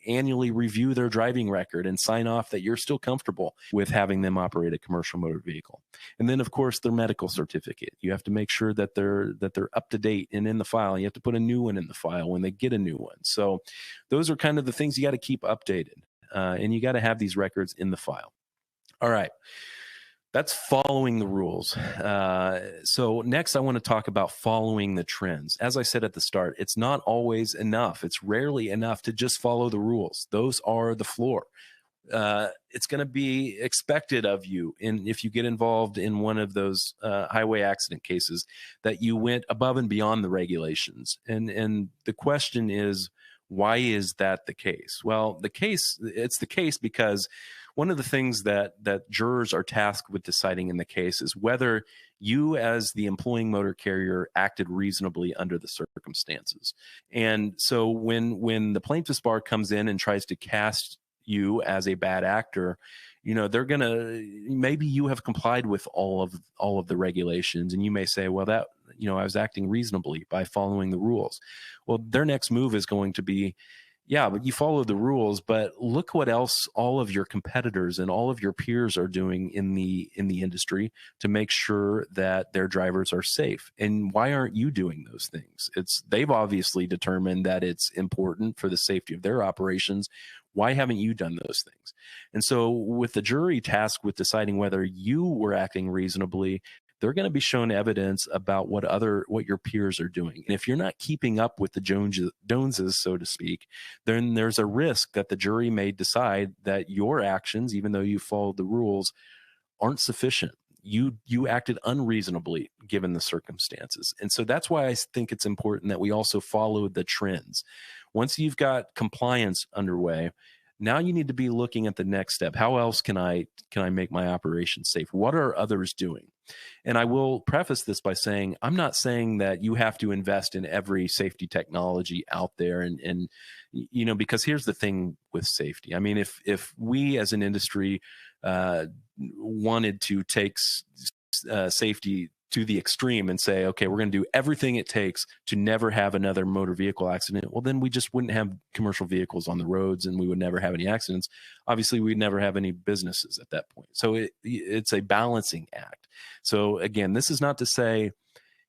annually review their driving record and sign off that you're still comfortable with having them operate a commercial motor vehicle. And then, of course, their medical certificate. You have to make sure that they're up to date and in the file. You have to put a new one in the file when they get a new one. So those are kind of the things you got to keep updated, and you got to have these records in the file. All right. That's following the rules. So next, I want to talk about following the trends. As I said at the start, it's not always enough. It's rarely enough to just follow the rules. Those are the floor. It's going to be expected of you, if you get involved in one of those highway accident cases, that you went above and beyond the regulations. And the question is, why is that the case? Well, it's the case because one of the things that jurors are tasked with deciding in the case is whether you, as the employing motor carrier, acted reasonably under the circumstances. And so when the plaintiff's bar comes in and tries to cast you as a bad actor, maybe you have complied with all of the regulations, and you may say, well, that, I was acting reasonably by following the rules. Well, their next move is going to be, yeah, but you follow the rules, but look what else all of your competitors and all of your peers are doing in the industry to make sure that their drivers are safe. And why aren't you doing those things? They've obviously determined that it's important for the safety of their operations. Why haven't you done those things? And so with the jury tasked with deciding whether you were acting reasonably, they're going to be shown evidence about what your peers are doing. And if you're not keeping up with the Joneses, so to speak, then there's a risk that the jury may decide that your actions, even though you followed the rules, aren't sufficient. You acted unreasonably given the circumstances. And so that's why I think it's important that we also follow the trends. Once you've got compliance underway, now you need to be looking at the next step. How else can I make my operation safe? What are others doing? And I will preface this by saying, I'm not saying that you have to invest in every safety technology out there. And because here's the thing with safety. I mean, if we as an industry wanted to take safety to the extreme and say, okay, we're going to do everything it takes to never have another motor vehicle accident, well, then we just wouldn't have commercial vehicles on the roads and we would never have any accidents. Obviously, we'd never have any businesses at that point. So it's a balancing act. So again, this is not to say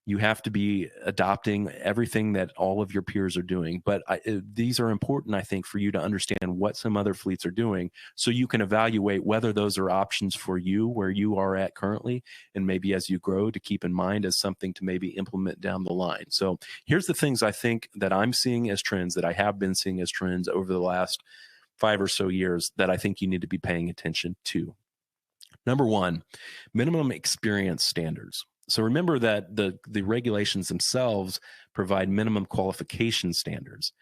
you have to be adopting everything that all of your peers are doing. But these are important, I think, for you to understand what some other fleets are doing so you can evaluate whether those are options for you where you are at currently, and maybe as you grow to keep in mind as something to maybe implement down the line. So here's the things I think that I'm seeing as trends, that I have been seeing as trends over the last 5 or so years, that I think you need to be paying attention to. Number one, minimum experience standards. So remember that the regulations themselves provide minimum qualification standards,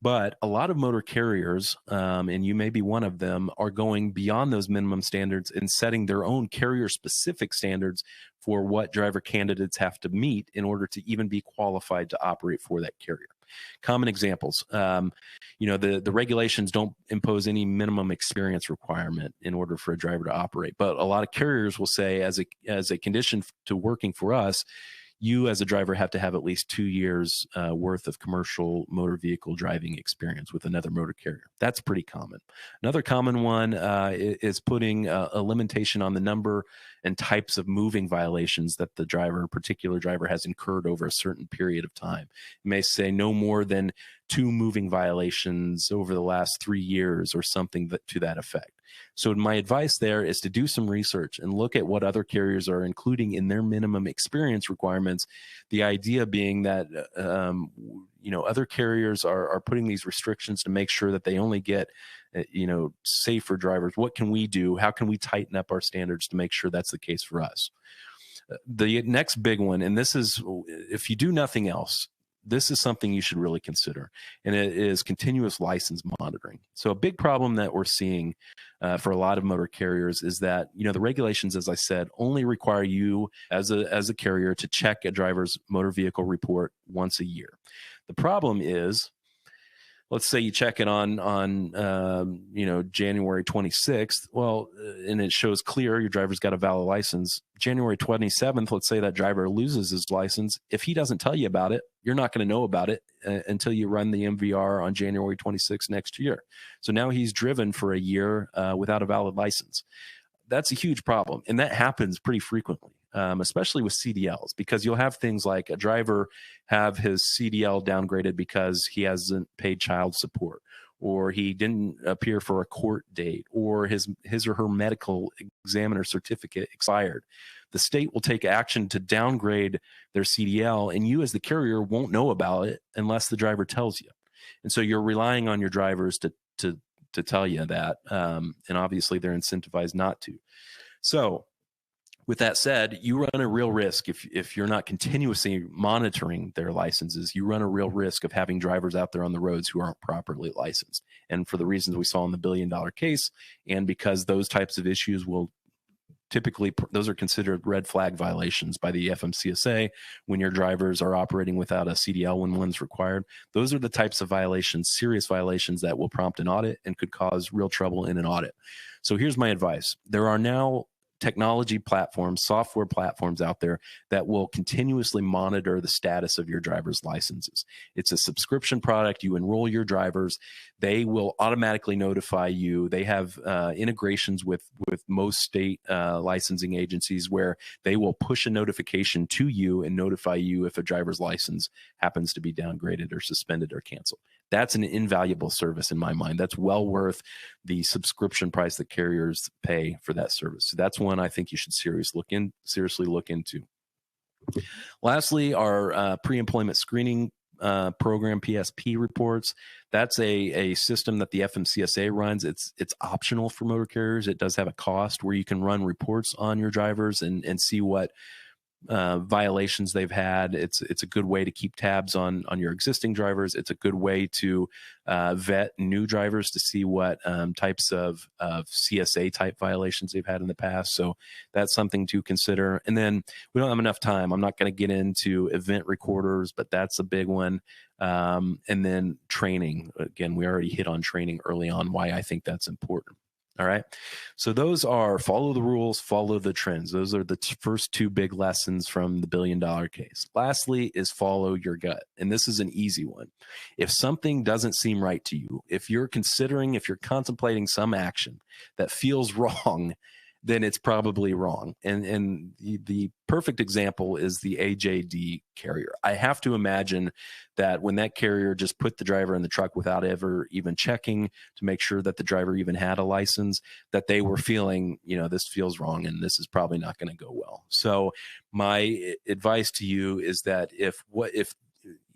but a lot of motor carriers, and you may be one of them, are going beyond those minimum standards and setting their own carrier-specific standards for what driver candidates have to meet in order to even be qualified to operate for that carrier. Common examples, the regulations don't impose any minimum experience requirement in order for a driver to operate, but a lot of carriers will say, as a condition to working for us, you as a driver have to have at least 2 years worth of commercial motor vehicle driving experience with another motor carrier. That's pretty common. Another common one is putting a limitation on the number and types of moving violations that the particular driver has incurred over a certain period of time. You may say no more than 2 moving violations over the last 3 years or something to that effect. So my advice there is to do some research and look at what other carriers are including in their minimum experience requirements. The idea being that, other carriers are putting these restrictions to make sure that they only get, safer drivers. What can we do? How can we tighten up our standards to make sure that's the case for us? The next big one, and this is, if you do nothing else, this is something you should really consider, and it is continuous license monitoring. So a big problem that we're seeing for a lot of motor carriers is that, the regulations, as I said, only require you as a carrier to check a driver's motor vehicle report once a year. The problem is let's say you check it on January 26th. Well, and it shows clear your driver's got a valid license. January 27th, let's say that driver loses his license. If he doesn't tell you about it, you're not going to know about it until you run the MVR on January 26th next year. So now he's driven for a year without a valid license. That's a huge problem. And that happens pretty frequently, especially with CDLs, because you'll have things like a driver have his CDL downgraded because he hasn't paid child support, or he didn't appear for a court date, or his or her medical examiner certificate expired. The state will take action to downgrade their CDL, and you as the carrier won't know about it unless the driver tells you. And so you're relying on your drivers to tell you that, and obviously they're incentivized not to. So with that said, you run a real risk if you're not continuously monitoring their licenses. You run a real risk of having drivers out there on the roads who aren't properly licensed. And for the reasons we saw in the $1 billion case, and because those types of issues will typically, those are considered red flag violations by the FMCSA when your drivers are operating without a CDL when one's required. Those are the types of violations, serious violations, that will prompt an audit and could cause real trouble in an audit. So here's my advice. There are now technology platforms, software platforms out there that will continuously monitor the status of your driver's licenses. It's a subscription product. You enroll your drivers. They will automatically notify you. They have integrations with most state licensing agencies where they will push a notification to you and notify you if a driver's license happens to be downgraded or suspended or canceled. That's an invaluable service in my mind. That's well worth the subscription price that carriers pay for that service. So that's one I think you should seriously look into. Lastly, our pre-employment screening program, PSP reports. That's a system that the FMCSA runs. It's optional for motor carriers. It does have a cost where you can run reports on your drivers and see what violations they've had. It's a good way to keep tabs on your existing drivers. It's a good way to vet new drivers to see what types of CSA type violations they've had in the past. So that's something to consider. And then we don't have enough time. I'm not going to get into event recorders, but that's a big one. And then training. Again, we already hit on training early on, why I think that's important. All right. So those are follow the rules, follow the trends. Those are the first two big lessons from the $1 billion case. Lastly is follow your gut. And this is an easy one. If something doesn't seem right to you, if you're contemplating some action that feels wrong, then it's probably wrong. And the perfect example is the AJD carrier. I have to imagine that when that carrier just put the driver in the truck without ever even checking to make sure that the driver even had a license, that they were feeling, this feels wrong and this is probably not going to go well. So my advice to you is that if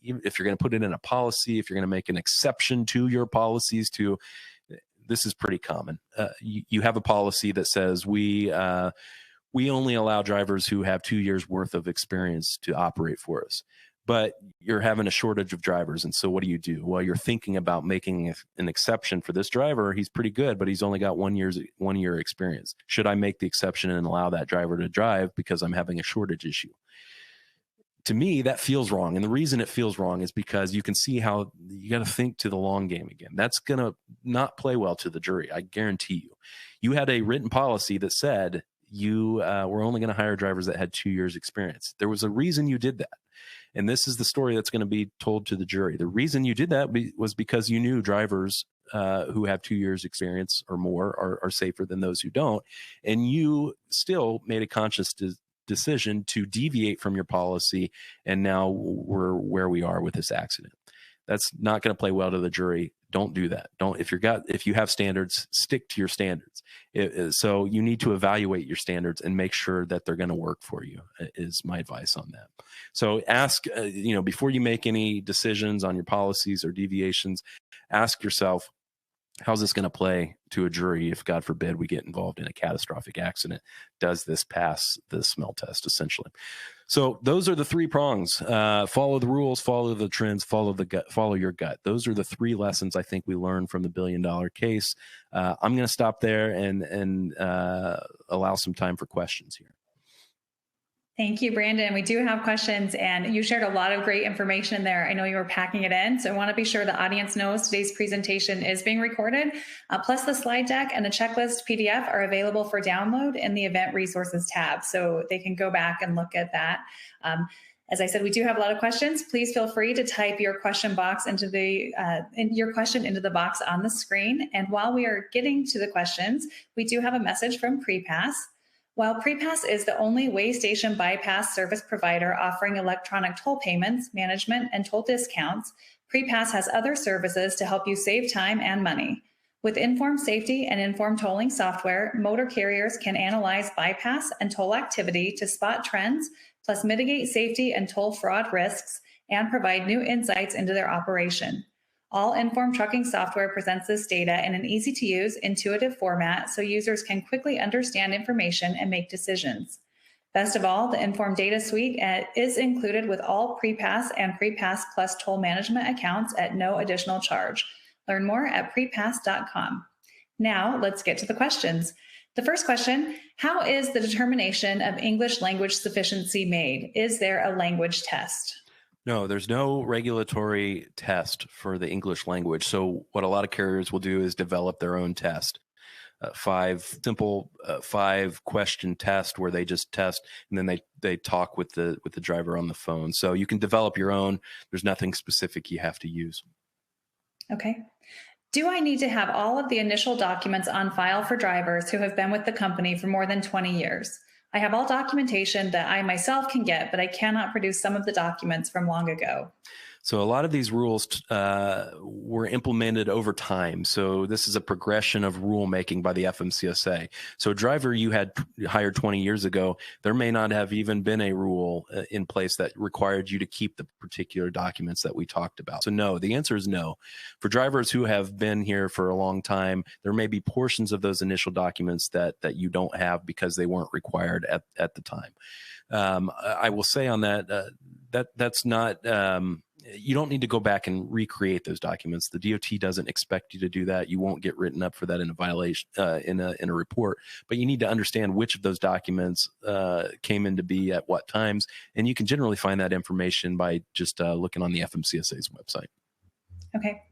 you're going to put it in a policy, if you're going to make an exception to your policies this is pretty common. You have a policy that says we only allow drivers who have 2 years worth of experience to operate for us, but you're having a shortage of drivers. And so what do? Well, you're thinking about making an exception for this driver. He's pretty good, but he's only got 1 year experience. Should I make the exception and allow that driver to drive because I'm having a shortage issue? To me, that feels wrong. And the reason it feels wrong is because you can see how you got to think to the long game again. That's going to not play well to the jury. I guarantee you. You had a written policy that said you were only going to hire drivers that had 2 years experience. There was a reason you did that. And this is the story that's going to be told to the jury. The reason you did that was because you knew drivers who have 2 years experience or more are safer than those who don't. And you still made a conscious decision to deviate from your policy, and now we're where we are with this accident. That's not going to play well to the jury. Don't do that. If you have standards, stick to your standards. So you need to evaluate your standards and make sure that they're going to work for you, is my advice on that. So ask, before you make any decisions on your policies or deviations, ask yourself, how's this going to play to a jury if, God forbid, we get involved in a catastrophic accident? Does this pass the smell test, essentially? So those are the three prongs. Follow the rules, follow the trends, follow your gut. Those are the three lessons I think we learned from the $1 billion case. I'm going to stop there and allow some time for questions here. Thank you, Brandon. We do have questions, and you shared a lot of great information there. I know you were packing it in, so I want to be sure the audience knows today's presentation is being recorded. Plus, the slide deck and the checklist PDF are available for download in the Event Resources tab, so they can go back and look at that. As I said, we do have a lot of questions. Please feel free to type your question box into your question into the box on the screen. And while we are getting to the questions, we do have a message from PrePass. While PrePass is the only way station bypass service provider offering electronic toll payments, management, and toll discounts, PrePass has other services to help you save time and money. With Informed Safety and Informed Tolling software, motor carriers can analyze bypass and toll activity to spot trends, plus mitigate safety and toll fraud risks, and provide new insights into their operation. All Informed Trucking software presents this data in an easy-to-use, intuitive format so users can quickly understand information and make decisions. Best of all, the Informed Data Suite is included with all PrePass and PrePass Plus toll management accounts at no additional charge. Learn more at prepass.com. Now, let's get to the questions. The first question, how is the determination of English language sufficiency made? Is there a language test? No, there's no regulatory test for the English language. So what a lot of carriers will do is develop their own test. Five question test where they just test and then they talk with the driver on the phone. So you can develop your own. There's nothing specific you have to use. Okay. Do I need to have all of the initial documents on file for drivers who have been with the company for more than 20 years? I have all documentation that I myself can get, but I cannot produce some of the documents from long ago. So a lot of these rules were implemented over time. So this is a progression of rulemaking by the FMCSA. So a driver you had hired 20 years ago, there may not have even been a rule in place that required you to keep the particular documents that we talked about. So no, the answer is no. For drivers who have been here for a long time, there may be portions of those initial documents that you don't have because they weren't required at the time. I will say on that, that's not... you don't need to go back and recreate those documents. The DOT doesn't expect you to do that. You won't get written up for that in a violation in a report. But you need to understand which of those documents came into be at what times, and you can generally find that information by just looking on the FMCSA's website. Okay,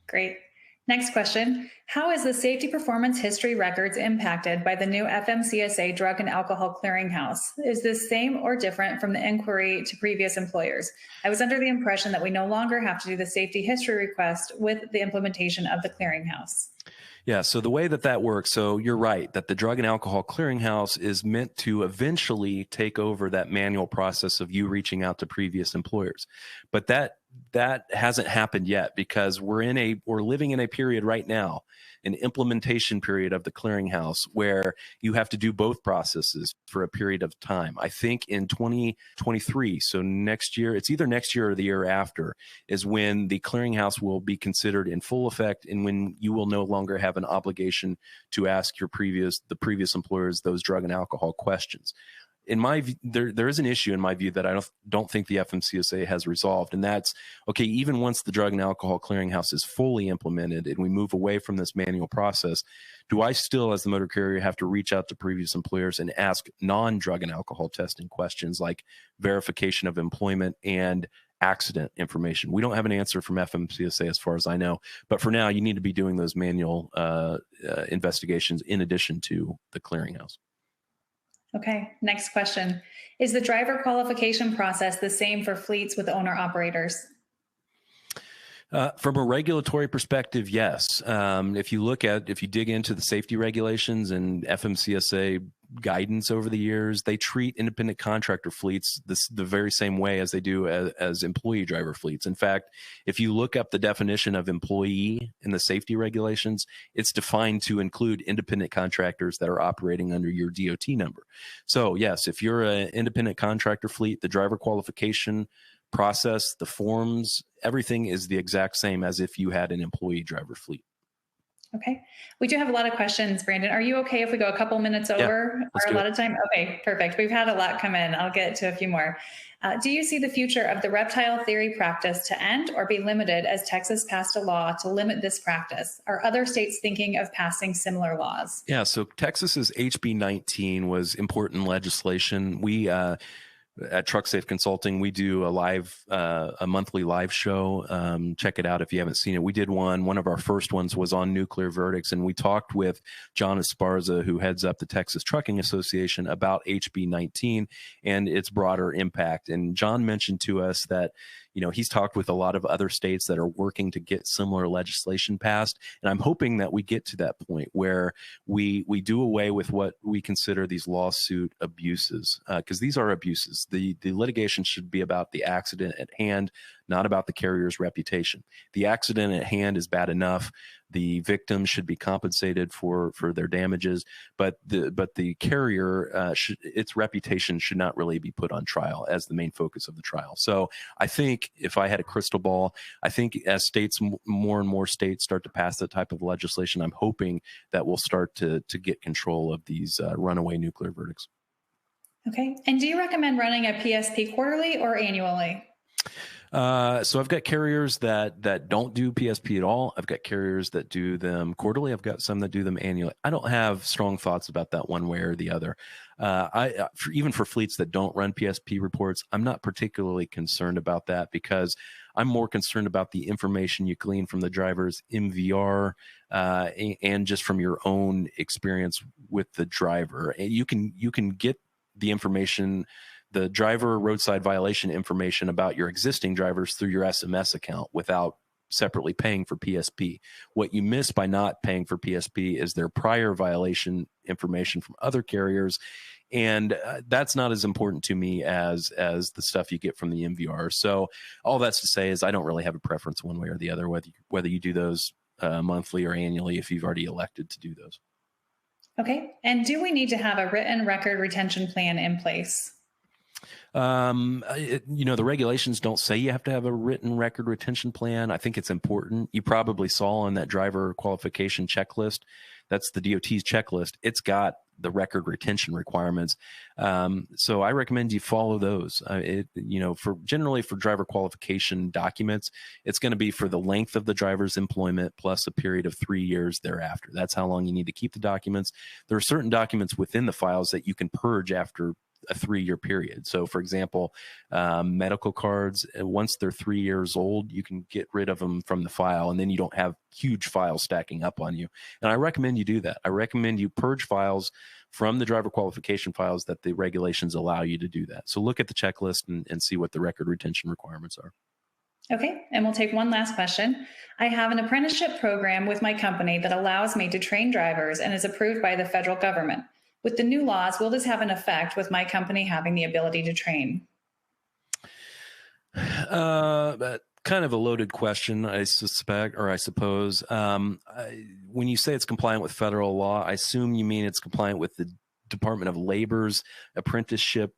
great. Next question. How is the safety performance history records impacted by the new FMCSA Drug and Alcohol Clearinghouse? Is this same or different from the inquiry to previous employers? I was under the impression that we no longer have to do the safety history request with the implementation of the clearinghouse. Yeah, so the way that works, so you're right, that the Drug and Alcohol Clearinghouse is meant to eventually take over that manual process of you reaching out to previous employers. But that hasn't happened yet because we're living in a period right now, an implementation period of the clearinghouse where you have to do both processes for a period of time. I think in 2023, so next year, it's either next year or the year after, is when the clearinghouse will be considered in full effect and when you will no longer have an obligation to ask the previous employers those drug and alcohol questions. In my view, there is an issue in my view that I don't think the FMCSA has resolved, and that's okay. Even once the Drug and Alcohol Clearinghouse is fully implemented and we move away from this manual process, do I still, as the motor carrier, have to reach out to previous employers and ask non-drug and alcohol testing questions like verification of employment and accident information? We don't have an answer from FMCSA as far as I know, but for now, you need to be doing those manual investigations in addition to the clearinghouse. Okay, next question. Is the driver qualification process the same for fleets with owner operators? From a regulatory perspective, yes. If you dig into the safety regulations and FMCSA guidance over the years, they treat independent contractor fleets the very same way as they do as employee driver fleets. In fact, if you look up the definition of employee in the safety regulations, it's defined to include independent contractors that are operating under your DOT number. So yes, if you're an independent contractor fleet, the driver qualification process, the forms, everything is the exact same as if you had an employee driver fleet. Okay. We do have a lot of questions, Brandon. Are you okay if we go a couple minutes over our allotted time? Okay, perfect. We've had a lot come in. I'll get to a few more. Do you see the future of the reptile theory practice to end or be limited as Texas passed a law to limit this practice? Are other states thinking of passing similar laws? Yeah, so Texas's HB 19 was important legislation. at Trucksafe Consulting, we do a monthly live show. Check it out if you haven't seen it. We did one of our first ones was on nuclear verdicts, and we talked with John Esparza, who heads up the Texas Trucking Association, about HB 19 and its broader impact. And John mentioned to us that, he's talked with a lot of other states that are working to get similar legislation passed. And I'm hoping that we get to that point where we do away with what we consider these lawsuit abuses, because these are abuses. The litigation should be about the accident at hand, not about the carrier's reputation. The accident at hand is bad enough. The victim should be compensated for their damages, but the carrier its reputation should not really be put on trial as the main focus of the trial. So I think if I had a crystal ball, I think as more and more states start to pass that type of legislation, I'm hoping that we'll start to get control of these runaway nuclear verdicts. Okay. And do you recommend running a PSP quarterly or annually? So I've got carriers that don't do PSP at all. I've got carriers that do them quarterly. I've got some that do them annually. I don't have strong thoughts about that one way or the other. Even for fleets that don't run PSP reports, I'm not particularly concerned about that because I'm more concerned about the information you glean from the driver's MVR and just from your own experience with the driver. And you can get the information, the driver roadside violation information about your existing drivers through your SMS account without separately paying for PSP. What you miss by not paying for PSP is their prior violation information from other carriers. And that's not as important to me as the stuff you get from the MVR. So all that's to say is I don't really have a preference one way or the other, whether you do those monthly or annually, if you've already elected to do those. Okay. And do we need to have a written record retention plan in place? The regulations don't say you have to have a written record retention plan. I think it's important. You probably saw on that driver qualification checklist, that's the DOT's checklist. It's got the record retention requirements. So I recommend you follow those. Generally for driver qualification documents, it's going to be for the length of the driver's employment plus a period of 3 years thereafter. That's how long you need to keep the documents. There are certain documents within the files that you can purge after a 3-year period. So for example, medical cards, once they're 3 years old, you can get rid of them from the file and then you don't have huge files stacking up on you. And I recommend you do that. I recommend you purge files from the driver qualification files that the regulations allow you to do that. So look at the checklist and see what the record retention requirements are. Okay, and we'll take one last question. I have an apprenticeship program with my company that allows me to train drivers and is approved by the federal government. With the new laws, will this have an effect with my company having the ability to train? Kind of a loaded question, I suspect, or I suppose. When you say it's compliant with federal law, I assume you mean it's compliant with the Department of Labor's apprenticeship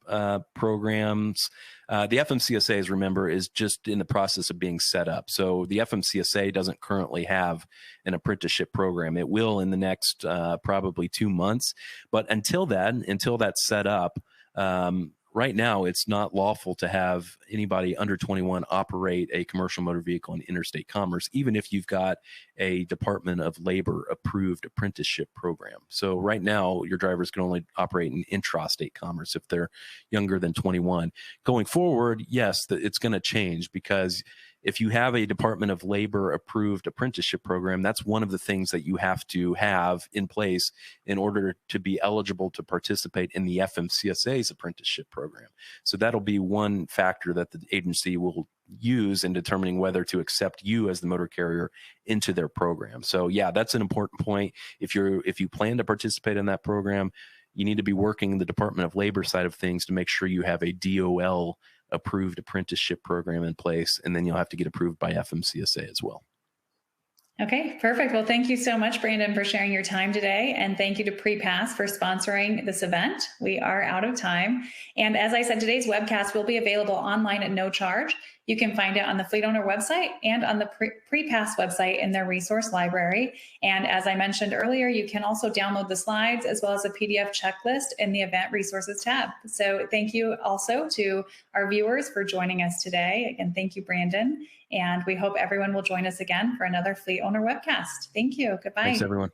programs. The FMCSA, remember, is just in the process of being set up. So the FMCSA doesn't currently have an apprenticeship program. It will in the next probably 2 months. But until that's set up, right now, it's not lawful to have anybody under 21 operate a commercial motor vehicle in interstate commerce, even if you've got a Department of Labor approved apprenticeship program. So right now, your drivers can only operate in intrastate commerce if they're younger than 21. Going forward, yes, it's going to change because if you have a Department of Labor approved apprenticeship program, that's one of the things that you have to have in place in order to be eligible to participate in the FMCSA's apprenticeship program. So that'll be one factor that the agency will use in determining whether to accept you as the motor carrier into their program. So yeah, that's an important point. If you plan to participate in that program, you need to be working the Department of Labor side of things to make sure you have a DOL approved apprenticeship program in place, and then you'll have to get approved by FMCSA as well. Okay, perfect. Well, thank you so much, Brandon, for sharing your time today. And thank you to PrePass for sponsoring this event. We are out of time. And as I said, today's webcast will be available online at no charge. You can find it on the FleetOwner website and on the PrePass website in their resource library. And as I mentioned earlier, you can also download the slides as well as a PDF checklist in the event resources tab. So thank you also to our viewers for joining us today. Again, thank you, Brandon. And we hope everyone will join us again for another FleetOwner webcast. Thank you. Goodbye. Thanks, everyone.